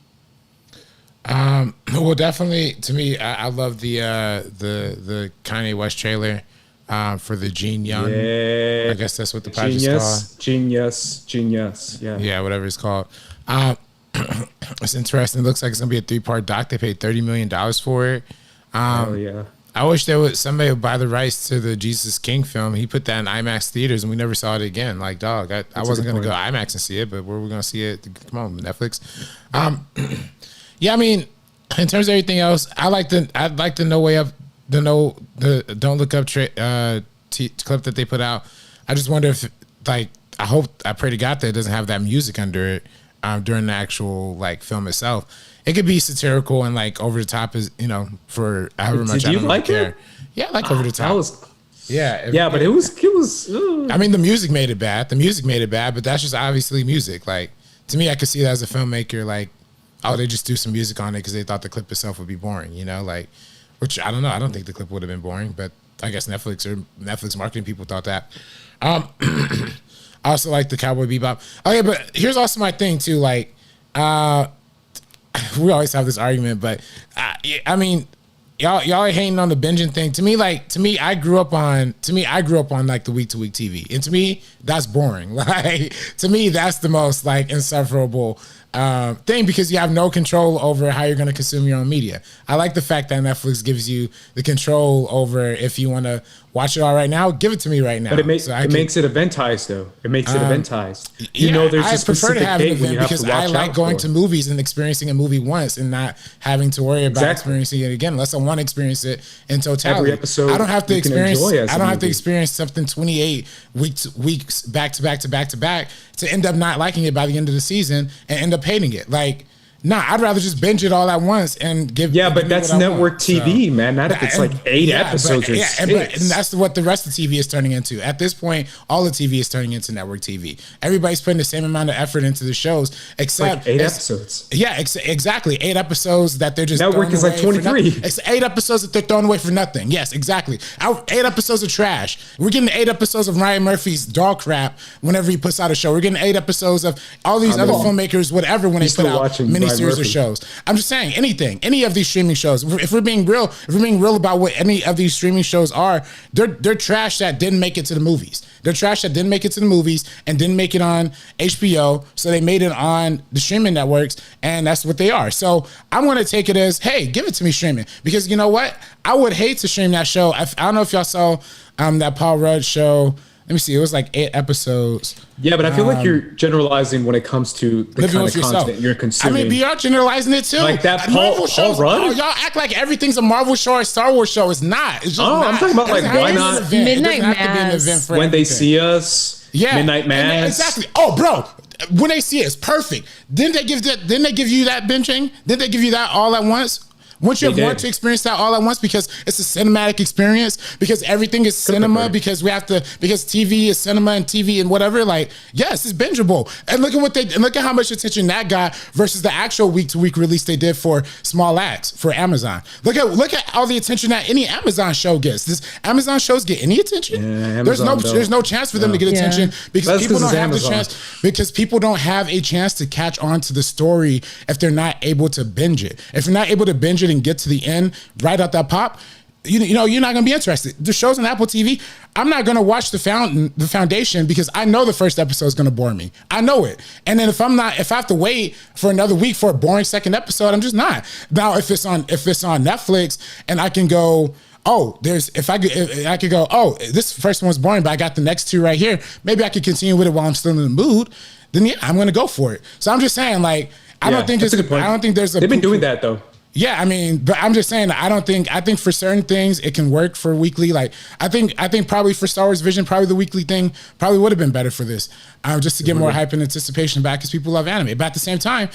Well, definitely to me, I love the Kanye West trailer for the Gene Young. Yeah, I guess that's what the project's called. Genius. Yeah, whatever it's called. It's interesting. It looks like it's gonna be a 3-part doc. They paid $30 million for it. Hell yeah. I wish somebody would buy the rights to the Jesus King film. He put that in IMAX theaters, and we never saw it again. Like, dog, I wasn't gonna go IMAX and see it, but where are we gonna see it? Come on, Netflix. Yeah, I mean, in terms of everything else, I like the No Way Up, the Don't Look Up clip that they put out. I just wonder if, like, I pray to God that it doesn't have that music under it during the actual like film itself. It could be satirical and like over the top, is for however much. Did you like it? Yeah, I like over the top. But it was. I mean, the music made it bad. But that's just obviously music. Like, to me, I could see that as a filmmaker, like, oh, they just do some music on it because they thought the clip itself would be boring, like, which I don't know. I don't think the clip would have been boring, but I guess Netflix marketing people thought that. I also like the Cowboy Bebop. Okay, but here's also my thing too. Like, we always have this argument, but I mean, y'all are hating on the binging thing. To me, I grew up on like the week to week TV, and to me, that's boring. Like, to me, that's the most like insufferable thing because you have no control over how you're going to consume your own media. I like the fact that Netflix gives you the control over if you want to watch it all right now, give it to me right now. But it makes it eventized though. It makes it eventized. There's a specific date when you have to watch out. I like going to movies and experiencing a movie once and not having to worry about experiencing it again unless I want to experience it in totality. Every episode I don't have to experience something 28 weeks back to back to back to back to end up not liking it by the end of the season and end up hating it. Like, nah, I'd rather just binge it all at once and give. Yeah, but that's network TV, man. Not if it's like 8 episodes or 6. And that's what the rest of TV is turning into. At this point, all the TV is turning into network TV. Everybody's putting the same amount of effort into the shows, except like 8 episodes. Yeah, exactly. 8 episodes that they're just network is like 23. It's 8 episodes that they're throwing away for nothing. Yes, exactly. 8 episodes of trash. We're getting 8 episodes of Ryan Murphy's dog crap whenever he puts out a show. We're getting 8 episodes of all these other filmmakers, whatever, when they put out miniseries or shows. I'm just saying, any of these streaming shows. If we're being real about what any of these streaming shows are, they're trash that didn't make it to the movies. They're trash that didn't make it to the movies and didn't make it on HBO, so they made it on the streaming networks, and that's what they are. So I'm going to take it as, hey, give it to me streaming, because you know what? I would hate to stream that show. I don't know if y'all saw that Paul Rudd show. Let me see. It was like 8 episodes. Yeah, but I feel like you're generalizing when it comes to the kind of content you're consuming. I mean, but y'all generalizing it too. Like that Paul Rudd? Oh, y'all act like everything's a Marvel show or a Star Wars show. It's not. It's just not. I'm talking about like, why not Midnight Mass? When They See Us? Yeah, Midnight Mass. Exactly. Oh, bro. When They See Us, perfect. Didn't they give you that binging? Didn't they give you that all at once? Once you want to experience that all at once, because it's a cinematic experience, because everything is cinema, because TV is cinema and TV and whatever. Like, yes, it's bingeable. And look at how much attention that got versus the actual week to week release they did for small ads for Amazon. Look at all the attention that any Amazon show gets. Does Amazon shows get any attention? Yeah, there's no chance for them to get attention because people don't have the chance. Because people don't have a chance to catch on to the story if they're not able to binge it. If you're not able to binge it and get to the end right out that pop, you're not going to be interested. The shows on Apple TV, I'm not going to watch the Foundation because I know the first episode is going to bore me. I know it. And then if I have to wait for another week for a boring second episode, I'm just not. Now, if it's on Netflix and I can go, I could go, oh, this first one's boring, but I got the next 2 right here. Maybe I could continue with it while I'm still in the mood. Then yeah, I'm going to go for it. So I'm just saying, like, I don't think there's a. They've been doing that though. Yeah, I mean, but I'm just saying, I think for certain things it can work for weekly. Like, I think probably for Star Wars Vision, probably the weekly thing probably would have been better for this, just to get more hype and anticipation back because people love anime. But at the same time,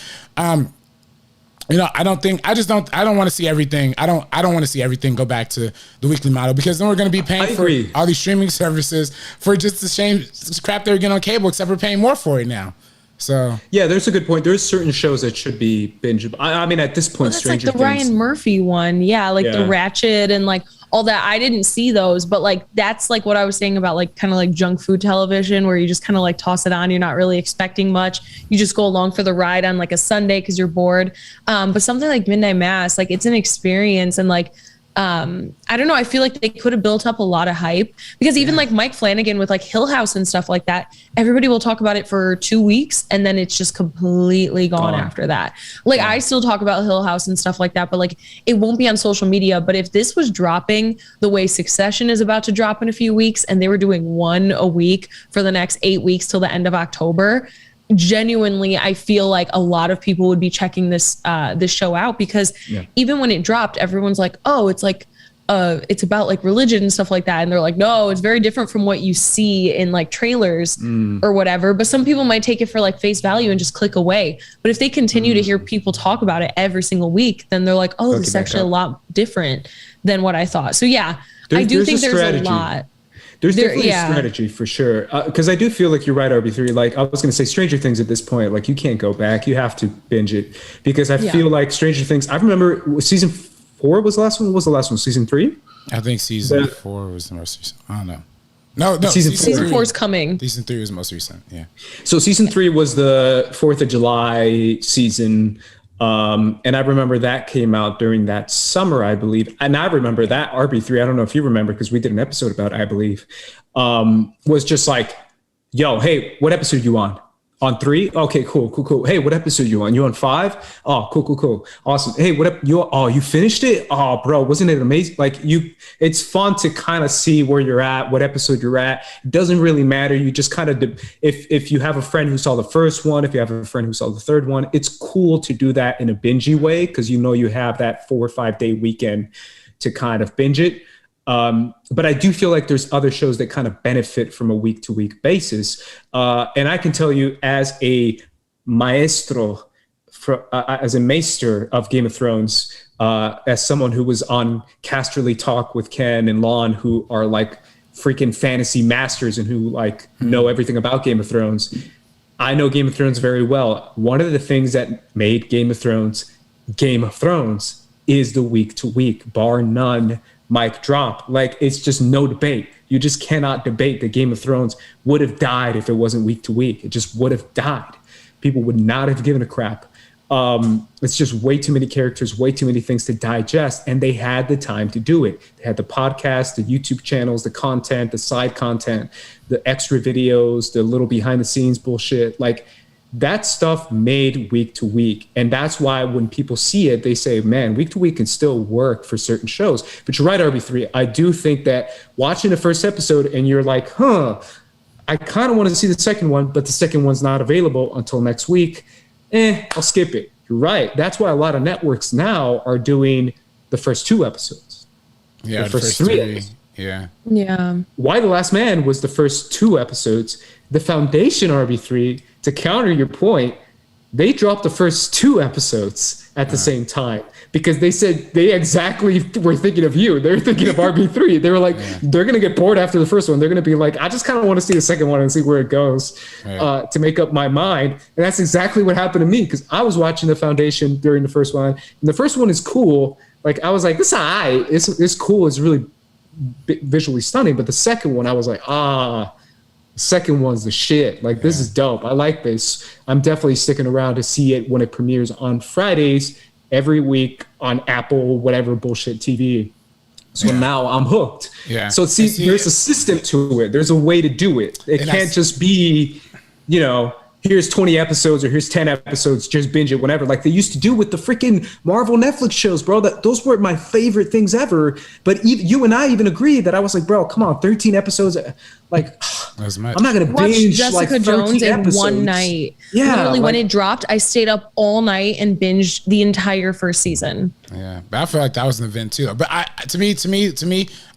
You know, I don't want to see everything. I don't want to see everything go back to the weekly model, because then we're going to be paying for all these streaming services for just the same crap they're getting on cable, except we're paying more for it now. So yeah, there's a good point. There's certain shows that should be bingeable. I mean, at this point, Stranger Things. Like the Ryan Murphy one. Yeah, like the Ratchet and like all that. I didn't see those, but like that's like what I was saying about like kind of like junk food television, where you just kind of like toss it on. You're not really expecting much. You just go along for the ride on like a Sunday because you're bored. But something like Midnight Mass, like it's an experience, and like I don't know. I feel like they could have built up a lot of hype, because even like Mike Flanagan with like Hill House and stuff like that, everybody will talk about it for 2 weeks and then it's just completely gone after that. Like I still talk about Hill House and stuff like that, but like it won't be on social media. But if this was dropping the way Succession is about to drop in a few weeks, and they were doing one a week for the next 8 weeks till the end of October, genuinely, I feel like a lot of people would be checking this show out, because even when it dropped, everyone's like, oh, it's like it's about like religion and stuff like that, and they're like, no, it's very different from what you see in like trailers or whatever. But some people might take it for like face value and just click away. But if they continue to hear people talk about it every single week, then they're like, oh, this is actually a lot different than what I thought. So yeah, I do think there's a lot. There's definitely a strategy for sure. Because I do feel like you're right, RB3. Like I was going to say, Stranger Things at this point, like you can't go back. You have to binge it, because I feel like Stranger Things. I remember season 4 was the last one. What was the last one? Season 3? I think season 4 was the most recent. I don't know. No. Season 4 is coming. Season 3 was the most recent. Yeah. So season 3 was the 4th of July season. And I remember that came out during that summer, I believe. And I remember that RB3, I don't know if you remember, because we did an episode about it, I believe, was just like, yo, hey, what episode are you on? On 3? Okay, cool. Hey, what episode are you on? You on 5? Oh, cool. Awesome. Hey, you finished it? Oh, bro, wasn't it amazing? Like it's fun to kind of see where you're at, what episode you're at. It doesn't really matter. You just kind of, if you have a friend who saw the first one, if you have a friend who saw the third one, it's cool to do that in a bingey way, because you know you have that 4 or 5 day weekend to kind of binge it. But I do feel like there's other shows that kind of benefit from a week to week basis. And I can tell you, as a maestro, as a maester of Game of Thrones, as someone who was on Casterly Talk with Ken and Lon, who are like freaking fantasy masters and who like know everything about Game of Thrones, I know Game of Thrones very well. One of the things that made Game of Thrones is the week to week, bar none. Mic drop. Like, it's just no debate. You just cannot debate that Game of Thrones would have died if it wasn't week to week. It just would have died. People would not have given a crap. It's just way too many characters, way too many things to digest, and they had the time to do it. They had the podcast, the YouTube channels, the content, the side content, the extra videos, the little behind the scenes bullshit. Like, that stuff made week to week. And that's why when people see it, they say, man, week to week can still work for certain shows. But you're right, RB3. I do think that watching the first episode and you're like, I kind of want to see the second one, but the second one's not available until next week. I'll skip it. You're right. That's why a lot of networks now are doing the first 2 episodes. Yeah, the first 3 episodes. Yeah. Why the Last Man was the first 2 episodes. The Foundation, RB3, to counter your point, they dropped the first 2 episodes at the same time, because they said they exactly were thinking of you. They're thinking of RB3. They were like, they're going to get bored after the first one. They're going to be like, I just kind of want to see the second one and see where it goes to make up my mind. And that's exactly what happened to me, because I was watching The Foundation during the first one. And the first one is cool. Like, I was like, this is all right. It's cool. It's really visually stunning. But the second one, I was like, second one's the shit. Like, this is dope. I like this. I'm definitely sticking around to see it when it premieres on Fridays every week on Apple, whatever bullshit TV. So now I'm hooked. Yeah. So there's a system to it. There's a way to do it. It can't just be, here's 20 episodes or here's 10 episodes, just binge it whenever, like they used to do with the freaking Marvel Netflix shows, bro. Those were my favorite things ever. But you and I even agreed that I was like, bro, come on, 13 episodes. Like, I'm not going to binge Jessica like Jones in episodes. one night. Yeah. Literally, when it dropped, I stayed up all night and binged the entire first season. Yeah, but I feel like that was an event too. But to me,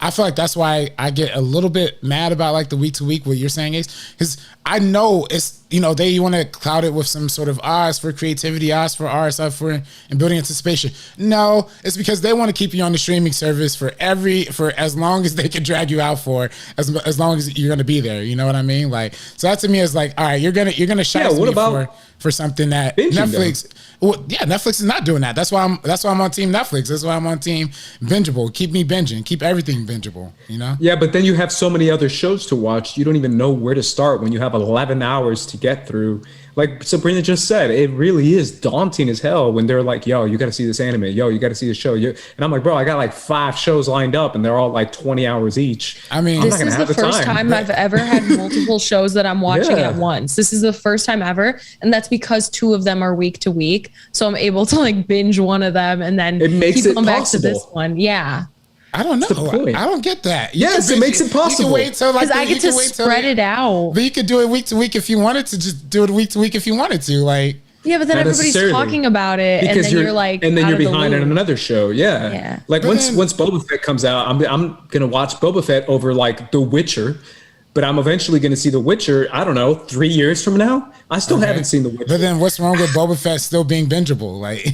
I feel like that's why I get a little bit mad about like the week to week. What you're saying is because I know it's they want to cloud it with some sort of odds for creativity, odds for art stuff for and building anticipation. No, it's because they want to keep you on the streaming service for as long as they can drag you out for as long as you're gonna be there. You know what I mean? Like so that to me is like all right, you're gonna shut me for something that Netflix. Well, yeah, Netflix is not doing that. That's why I'm on Team Netflix. That's why I'm on Team Bingeable. Keep me binging. Keep everything bingeable. Yeah, but then you have so many other shows to watch. You don't even know where to start when you have 11 hours to get through. Like Sabrina just said, it really is daunting as hell when they're like, yo, you got to see this anime. Yo, you got to see this show. And I'm like, bro, I got like 5 shows lined up and they're all like 20 hours each. I mean, this is the first time I've ever had multiple shows that I'm watching at once. This is the first time ever. And that's because 2 of them are week to week. So I'm able to like binge one of them and then keep going back to this one. Yeah. I don't know. I don't get that. Yes, it makes it possible. You can wait till because I get to spread it out. But you could do it week to week if you wanted to. Just do it week to week if you wanted to. Like yeah, but then everybody's talking about it, because and then you're like, and then you're behind on another show. Yeah. Like but once Boba Fett comes out, I'm gonna watch Boba Fett over like The Witcher. But I'm eventually going to see The Witcher, I don't know, 3 years from now. I still haven't seen The Witcher. But then what's wrong with Boba Fett still being bingeable? Like,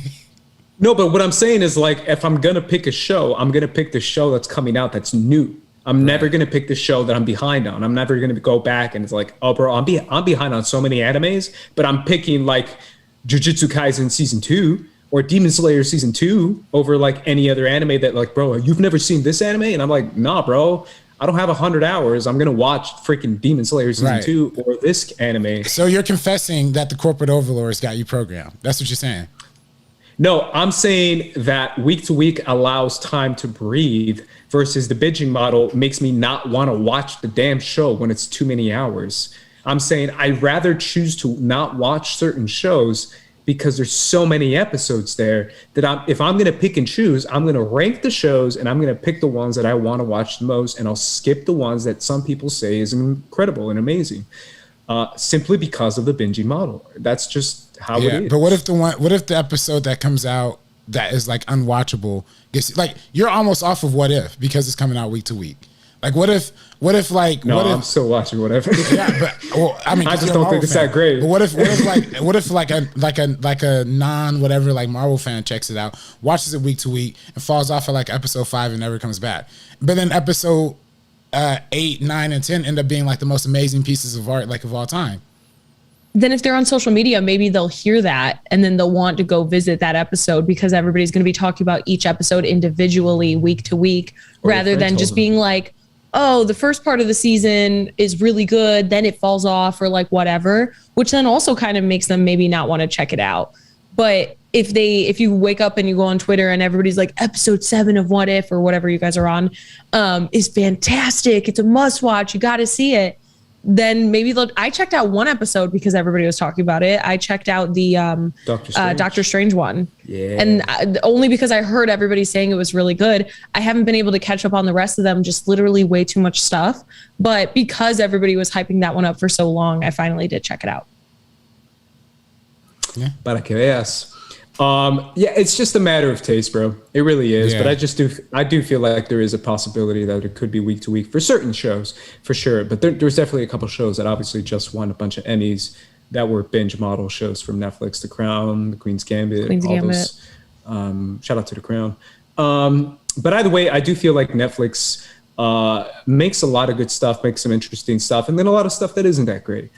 no, but what I'm saying is like, if I'm going to pick a show, I'm going to pick the show that's coming out that's new. I'm never going to pick the show that I'm behind on. I'm never going to go back and it's like, oh, bro, I'm behind on so many animes, but I'm picking like Jujutsu Kaisen Season 2 or Demon Slayer Season 2 over like any other anime that like, bro, you've never seen this anime? And I'm like, nah, bro. I don't have 100 hours. I'm going to watch freaking Demon Slayer Season 2 or this anime. So you're confessing that the corporate overlords got you programmed. That's what you're saying. No, I'm saying that week to week allows time to breathe versus the binging model makes me not want to watch the damn show when it's too many hours. I'm saying I'd rather choose to not watch certain shows because there's so many episodes there that if I'm going to pick and choose, I'm going to rank the shows and I'm going to pick the ones that I want to watch the most, and I'll skip the ones that some people say is incredible and amazing, simply because of the binging model. That's just how it is. But what if the episode that comes out that is like unwatchable gets like you're almost off of What If because it's coming out week to week? Like what if I'm still watching whatever. Yeah, but I mean, I just don't think it's that great. But what if a non whatever like Marvel fan checks it out, watches it week to week, and falls off at like episode 5 and never comes back. But then episode 8, 9, and 10 end up being like the most amazing pieces of art like of all time. Then if they're on social media, maybe they'll hear that and then they'll want to go visit that episode because everybody's going to be talking about each episode individually week to week, rather than just being like, oh, the first part of the season is really good, then it falls off or like whatever, which then also kind of makes them maybe not want to check it out. But if you wake up and you go on Twitter and everybody's like episode 7 of What If or whatever you guys are on is fantastic, it's a must watch, you got to see it, then maybe I checked out one episode because everybody was talking about it. I checked out the Doctor Strange one. Yeah. And only because I heard everybody saying it was really good. I haven't been able to catch up on the rest of them, just literally way too much stuff. But because everybody was hyping that one up for so long, I finally did check it out. Yeah. Para que veas. Yeah, it's just a matter of taste, bro. It really is. Yeah. But I do feel like there is a possibility that it could be week to week for certain shows, for sure. But there's definitely a couple shows that obviously just won a bunch of Emmys that were binge model shows from Netflix. The Crown, The Queen's Gambit. Those, shout out to The Crown. But either way, I do feel like Netflix makes a lot of good stuff, makes some interesting stuff, and then a lot of stuff that isn't that great.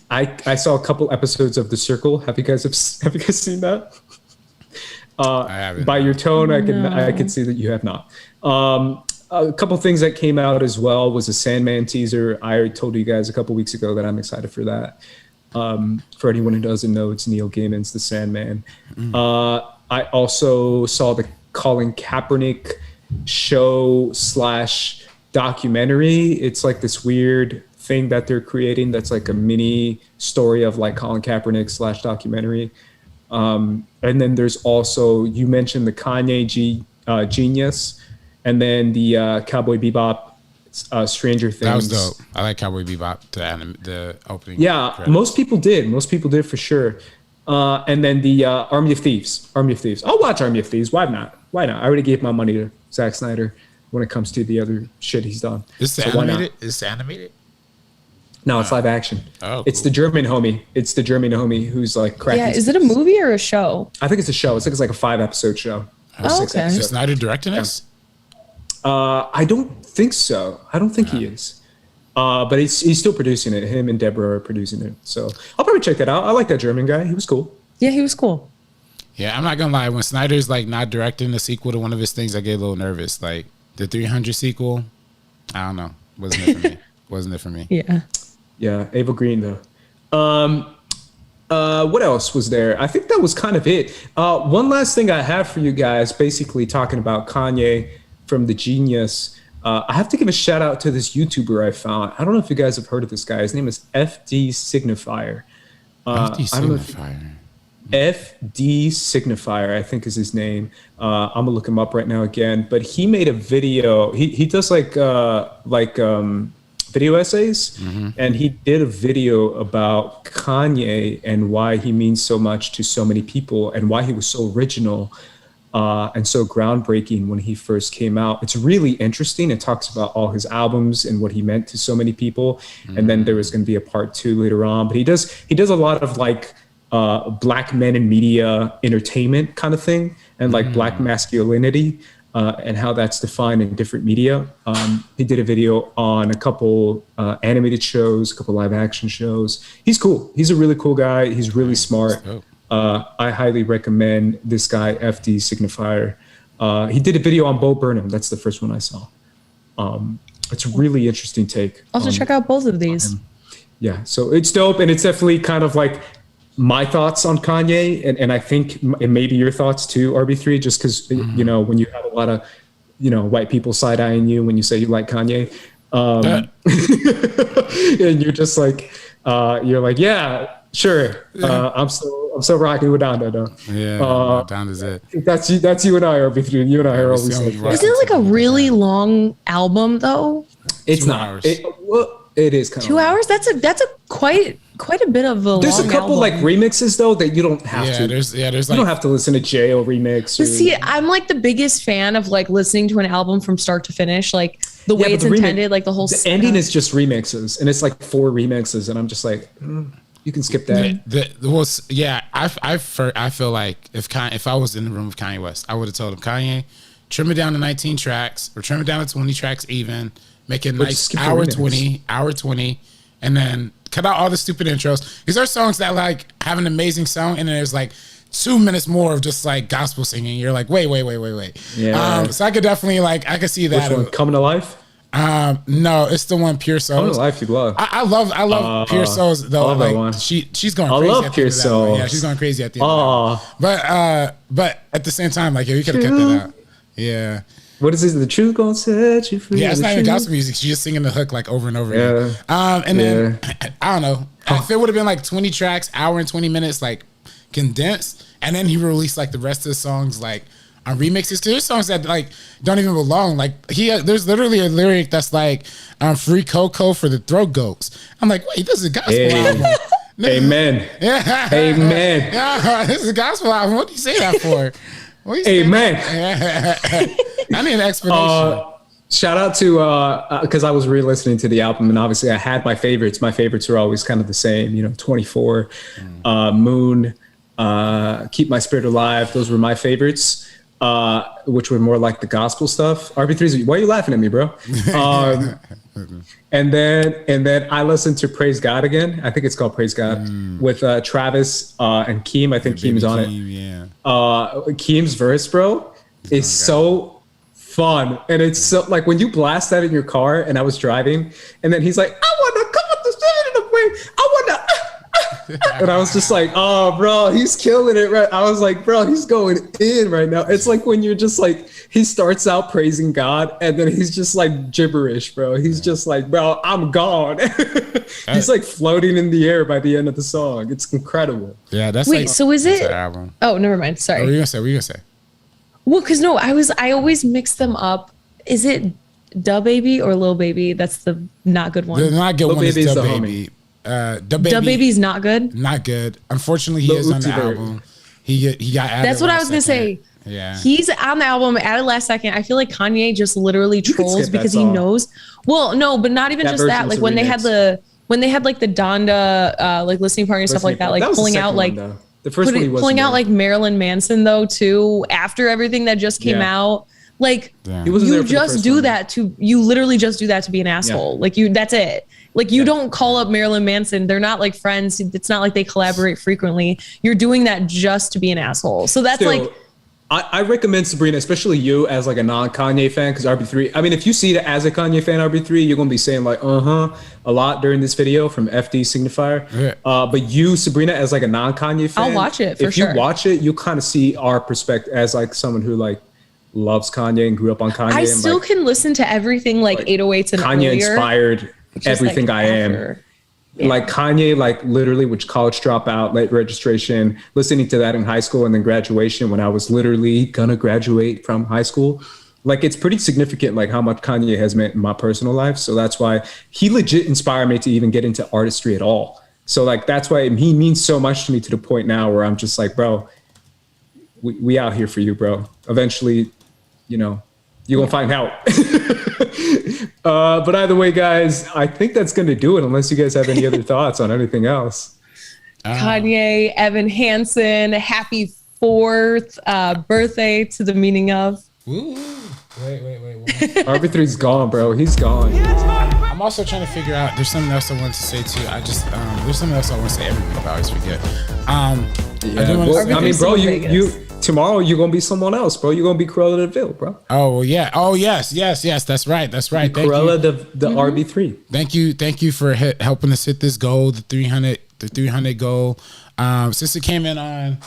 I saw a couple episodes of The Circle. Have you guys seen that? I haven't. By your tone, I can see that you have not. A couple things that came out as well was a Sandman teaser. I told you guys a couple weeks ago that I'm excited for that. For anyone who doesn't know, it's Neil Gaiman's The Sandman. I also saw the Colin Kaepernick show / documentary. It's like this weird thing that they're creating that's like a mini story of like Colin Kaepernick / documentary. And then there's also, you mentioned the Kanye Genius, and then the Cowboy Bebop Stranger Things. That was dope. I like Cowboy Bebop, the opening. Yeah, credits. Most people did for sure. And then the Army of Thieves. I'll watch Army of Thieves. Why not? I already gave my money to Zack Snyder when it comes to the other shit he's done. Is it animated? Is it animated? No, it's live action. Oh, it's the German homie. Who's like cracking. Yeah, is it a movie or a show? I think it's a show. It's like a 5-episode show. Oh, okay. Is Snyder directing this? I don't think so. I don't think he is. But he's still producing it. Him and Deborah are producing it. So I'll probably check that out. I like that German guy. He was cool. Yeah, he was cool. Yeah, I'm not gonna lie. When Snyder's like not directing the sequel to one of his things, I get a little nervous. Like the 300 sequel, I don't know. Wasn't it for me? Yeah. Yeah, Ava Green though. What else was there? I think that was kind of it. One last thing I have for you guys, basically talking about Kanye from The Genius. I have to give a shout out to this YouTuber I found. I don't know if you guys have heard of this guy. His name is FD Signifier. FD Signifier, I think is his name. I'm gonna look him up right now again. But he made a video. He does video essays, and he did a video about Kanye and why he means so much to so many people and why he was so original and so groundbreaking when he first came out. It's really interesting. It talks about all his albums and what he meant to so many people. And then there was going to be a part 2 later on. But he does a lot of like black men in media entertainment kind of thing, and like black masculinity. And how that's defined in different media. He did a video on a couple animated shows, a couple live action shows. He's cool. He's a really cool guy. He's really smart. I highly recommend this guy, FD Signifier. He did a video on Bo Burnham. That's the first one I saw. It's a really interesting take. I'll have to check out both of these. Yeah, so it's dope, and it's definitely kind of like my thoughts on Kanye, and I think it may be your thoughts too, RB3, just because, you know, when you have a lot of, you know, white people side-eyeing you when you say you like Kanye, and you're just like, you're like, yeah, sure, I'm so rocking with Donda though. Yeah, Donda's it. That's you and I, RB3. You and I are always like, is it like a really long album though? It's 2 not. hours. It is kind of 2 hours. That's a quite a bit of a. There's long a couple album. like remixes though that you don't have to. There's you like, don't have to listen to J.O. remix. But see, I'm like the biggest fan of like listening to an album from start to finish, like the way it's intended, like the whole. The ending is just remixes, and it's like 4 remixes, and I'm just like, you can skip that. I feel like if I was in the room with Kanye West, I would have told him, Kanye, trim it down to 19 tracks or trim it down to 20 tracks even, make it nice hour 20, and then cut out all the stupid intros. Because there are songs that like have an amazing song, and then there's like 2 minutes more of just like gospel singing. You're like, wait. Yeah. So I could definitely I could see that. Which one? Coming to Life? No, it's the one Pure Souls. Coming to Life, you love. I love Pure Souls though. I love that one. She's going crazy. I love Pure Souls. Yeah, she's going crazy at the end. Of that. But at the same time, like, you could have kept it out. Yeah. What is this? The truth gonna set you free. Yeah, it's not even gospel music. She's just singing the hook like over and over again. And then I don't know. If it would have been like 20 tracks, hour and 20 minutes, like condensed, and then he released like the rest of the songs like on remixes. Cause there's songs that like don't even belong. Like there's literally a lyric that's like free cocoa for the throat goats. I'm like, wait, this is a gospel album. Amen. Yeah. Amen. Yeah, this is a gospel album. What do you say that for? Amen. I need an explanation. Shout out to because I was re-listening to the album, and obviously I had my favorites. My favorites are always kind of the same, you know, 24, Moon, Keep My Spirit Alive. Those were my favorites, which were more like the gospel stuff. RB3's, why are you laughing at me, bro? And then I listened to Praise God again. I think it's called Praise God with Travis and Keem. I think Keem's on it. Yeah. Keem's verse, bro, is so fun, and it's so like when you blast that in your car. And I was driving, and then he's like, "I want to come up the street in the way. I want to," and I was just like, "Oh, bro, he's killing it!" Right? I was like, "Bro, he's going in right now." It's like when you're just like, he starts out praising God, and then he's just like gibberish, bro. He's just like, "Bro, I'm gone." He's like floating in the air by the end of the song. It's incredible. Yeah, that's wait. Like, so is it? Album. Oh, never mind. Sorry. What were you gonna say? Well, because no, I always mix them up. Is it Da Baby or Lil Baby? That's the not good one. The not good Lil one is Baby's Da the Baby. DaBaby's not good. Not good. Unfortunately, he is on the album. He got added. That's what I was gonna say. Yeah, he's on the album added last second. I feel like Kanye just literally trolls because he knows. Well, no, but not even just that. Like when they had like the Donda like listening party and stuff like that, like pulling out like the first one, pulling out like Marilyn Manson though too after everything that just came out. Like you just do that to you literally just do that to be an asshole. Like that's it. Like you don't call up Marilyn Manson. They're not like friends. It's not like they collaborate frequently. You're doing that just to be an asshole. So that's like. I recommend Sabrina, especially you as like a non-Kanye fan, because RB3, I mean, if you see it as a Kanye fan, RB3, you're going to be saying like, a lot during this video from FD Signifier. Yeah. But you, Sabrina, as like a non-Kanye fan. I'll watch it for sure. If you watch it, you'll kind of see our perspective as like someone who like loves Kanye and grew up on Kanye. I still can listen to everything like 808s and Kanye earlier, inspired everything like I am. Yeah. Like Kanye, like literally, which college dropout, late registration, listening to that in high school and then graduation when I was literally gonna graduate from high school. Like it's pretty significant, like how much Kanye has meant in my personal life. So that's why he legit inspired me to even get into artistry at all. So like, that's why he means so much to me to the point now where I'm just like, bro, we out here for you, bro. Eventually, you know, you're gonna find out. But either way, guys, I think that's going to do it unless you guys have any other thoughts on anything else. Kanye, Evan Hansen, happy 4th birthday to the meaning of. Ooh. Wait. RB3's gone, bro. He's gone. I'm also trying to figure out, there's something else I want to say too. There's something else I want to say everything about. I always forget. I mean, bro, you tomorrow you're gonna be someone else, bro. You're gonna be Cruella de Vil, bro. Oh yeah. Oh yes. That's right. Thank Cruella the RB3. Thank you for helping us hit this goal, the 300 goal. Since it came in on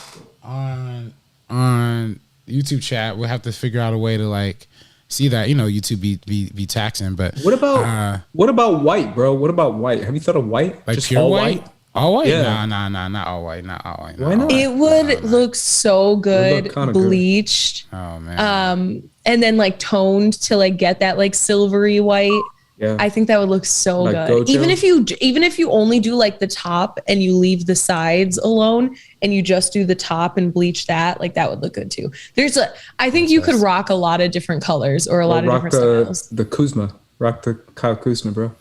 YouTube chat, we'll have to figure out a way to like see that, you know, YouTube be taxing. But what about white, bro? What about white? Have you thought of white? Like just pure all white? All white? Yeah. Nah, not all white. Why not? It would look so good, bleached. Good. Oh man. And then like toned to like get that like silvery white. Yeah. I think that would look so like good. Gojo? Even if you only do like the top and you leave the sides alone and you just do the top and bleach that, like that would look good too. I think you could rock a lot of different colors or a lot of different styles. The Kuzma. Rock the Kyle Kuzma, bro.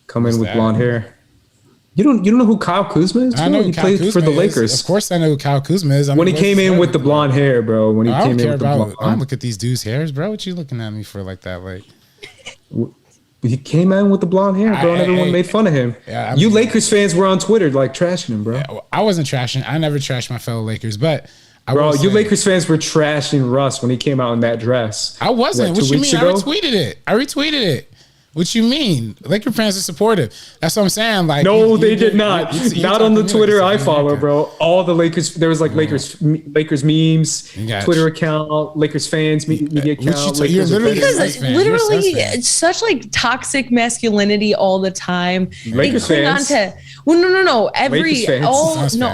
Come in with blonde hair. You don't know who Kyle Kuzma is? I know he played for the Lakers. Of course I know who Kyle Kuzma is. When he came in with the blonde hair, bro. When he came in with the blonde. I don't look at these dudes' hairs, bro. What you looking at me for like that? Like he came in with the blonde hair, bro, and everyone made fun of him. Yeah, you Lakers fans were on Twitter like trashing him, bro. Yeah, I wasn't trashing. I never trashed my fellow Lakers, but you Lakers fans were trashing Russ when he came out in that dress. I wasn't. What you mean? I retweeted it. What you mean? Laker fans are supportive. That's what I'm saying. Like, no, they did not. Not on the Twitter I follow, bro. All the Lakers. There was like Lakers memes, Twitter account, Lakers fans media account. Because literally, it's such like toxic masculinity all the time. Lakers fans. Well, no.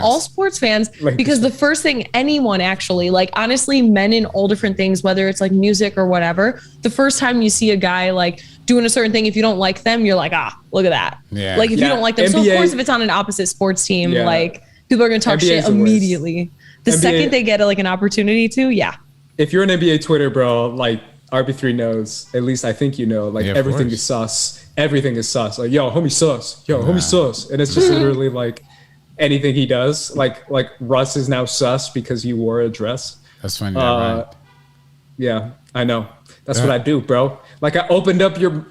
All sports fans. Because the first thing anyone actually, like honestly, men in all different things, whether it's like music or whatever, the first time you see a guy like doing a certain thing, if you don't like them, you're like, look at that. Yeah. Like if you don't like them. NBA, so of course, if it's on an opposite sports team, like people are going to talk shit immediately. The second they get an opportunity to, If you're on NBA Twitter, bro, like RB3 knows, at least I think you know, like everything is sus. Everything is sus. Like, yo, homie sus. Homie sus. And it's just literally like anything he does. Like Russ is now sus because he wore a dress. That's funny. Right? Yeah, I know. That's what I do, bro. Like I opened up your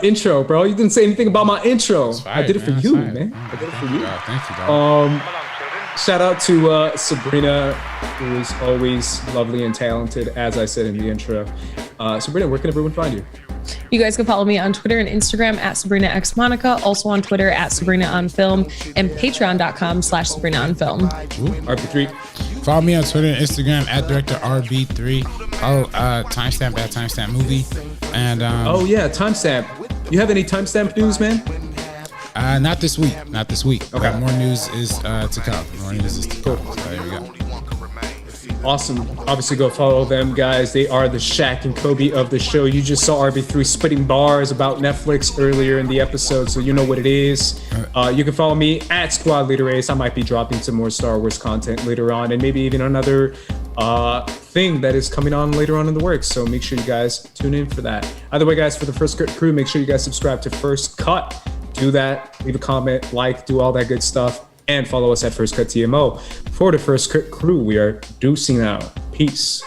intro, bro. You didn't say anything about my intro. I did it for you, man. I did it for you. Thank you, dog. Shout out to Sabrina, who is always lovely and talented, as I said in the intro. Sabrina, where can everyone find you? You guys can follow me on Twitter and Instagram at SabrinaXMonica, also on Twitter at SabrinaOnFilm, and Patreon.com/SabrinaOnFilm. RB3. Follow me on Twitter and Instagram at Director RB3. Follow Timestamp at Timestamp Movie. And Timestamp. You have any Timestamp news, man? Not this week. Okay. More news is to come. Cool. So there we go. Awesome. Obviously, go follow them, guys. They are the Shaq and Kobe of the show. You just saw RB3 spitting bars about Netflix earlier in the episode, so you know what it is. You can follow me at Squad Leader Ace. I might be dropping some more Star Wars content later on, and maybe even another thing that is coming on later on in the works. So make sure you guys tune in for that. Either way, guys, for the First Cut crew, make sure you guys subscribe to First Cut. Do that. Leave a comment, like, do all that good stuff. And follow us at First Cut TMO. For the First Cut crew, we are deucing out. Peace.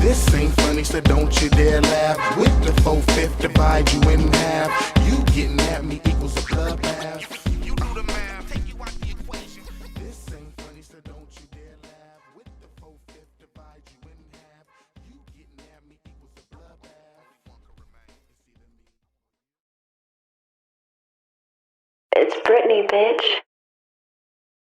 This ain't funny, so don't you dare laugh. With the 4/5 divide you in half. You getting at me equals a bloodbath. You do the math, take you out the equation. This ain't funny, so don't you dare laugh. With the 4/5 divide you in half. You getting at me equals a bloodbath. It's Britney, bitch.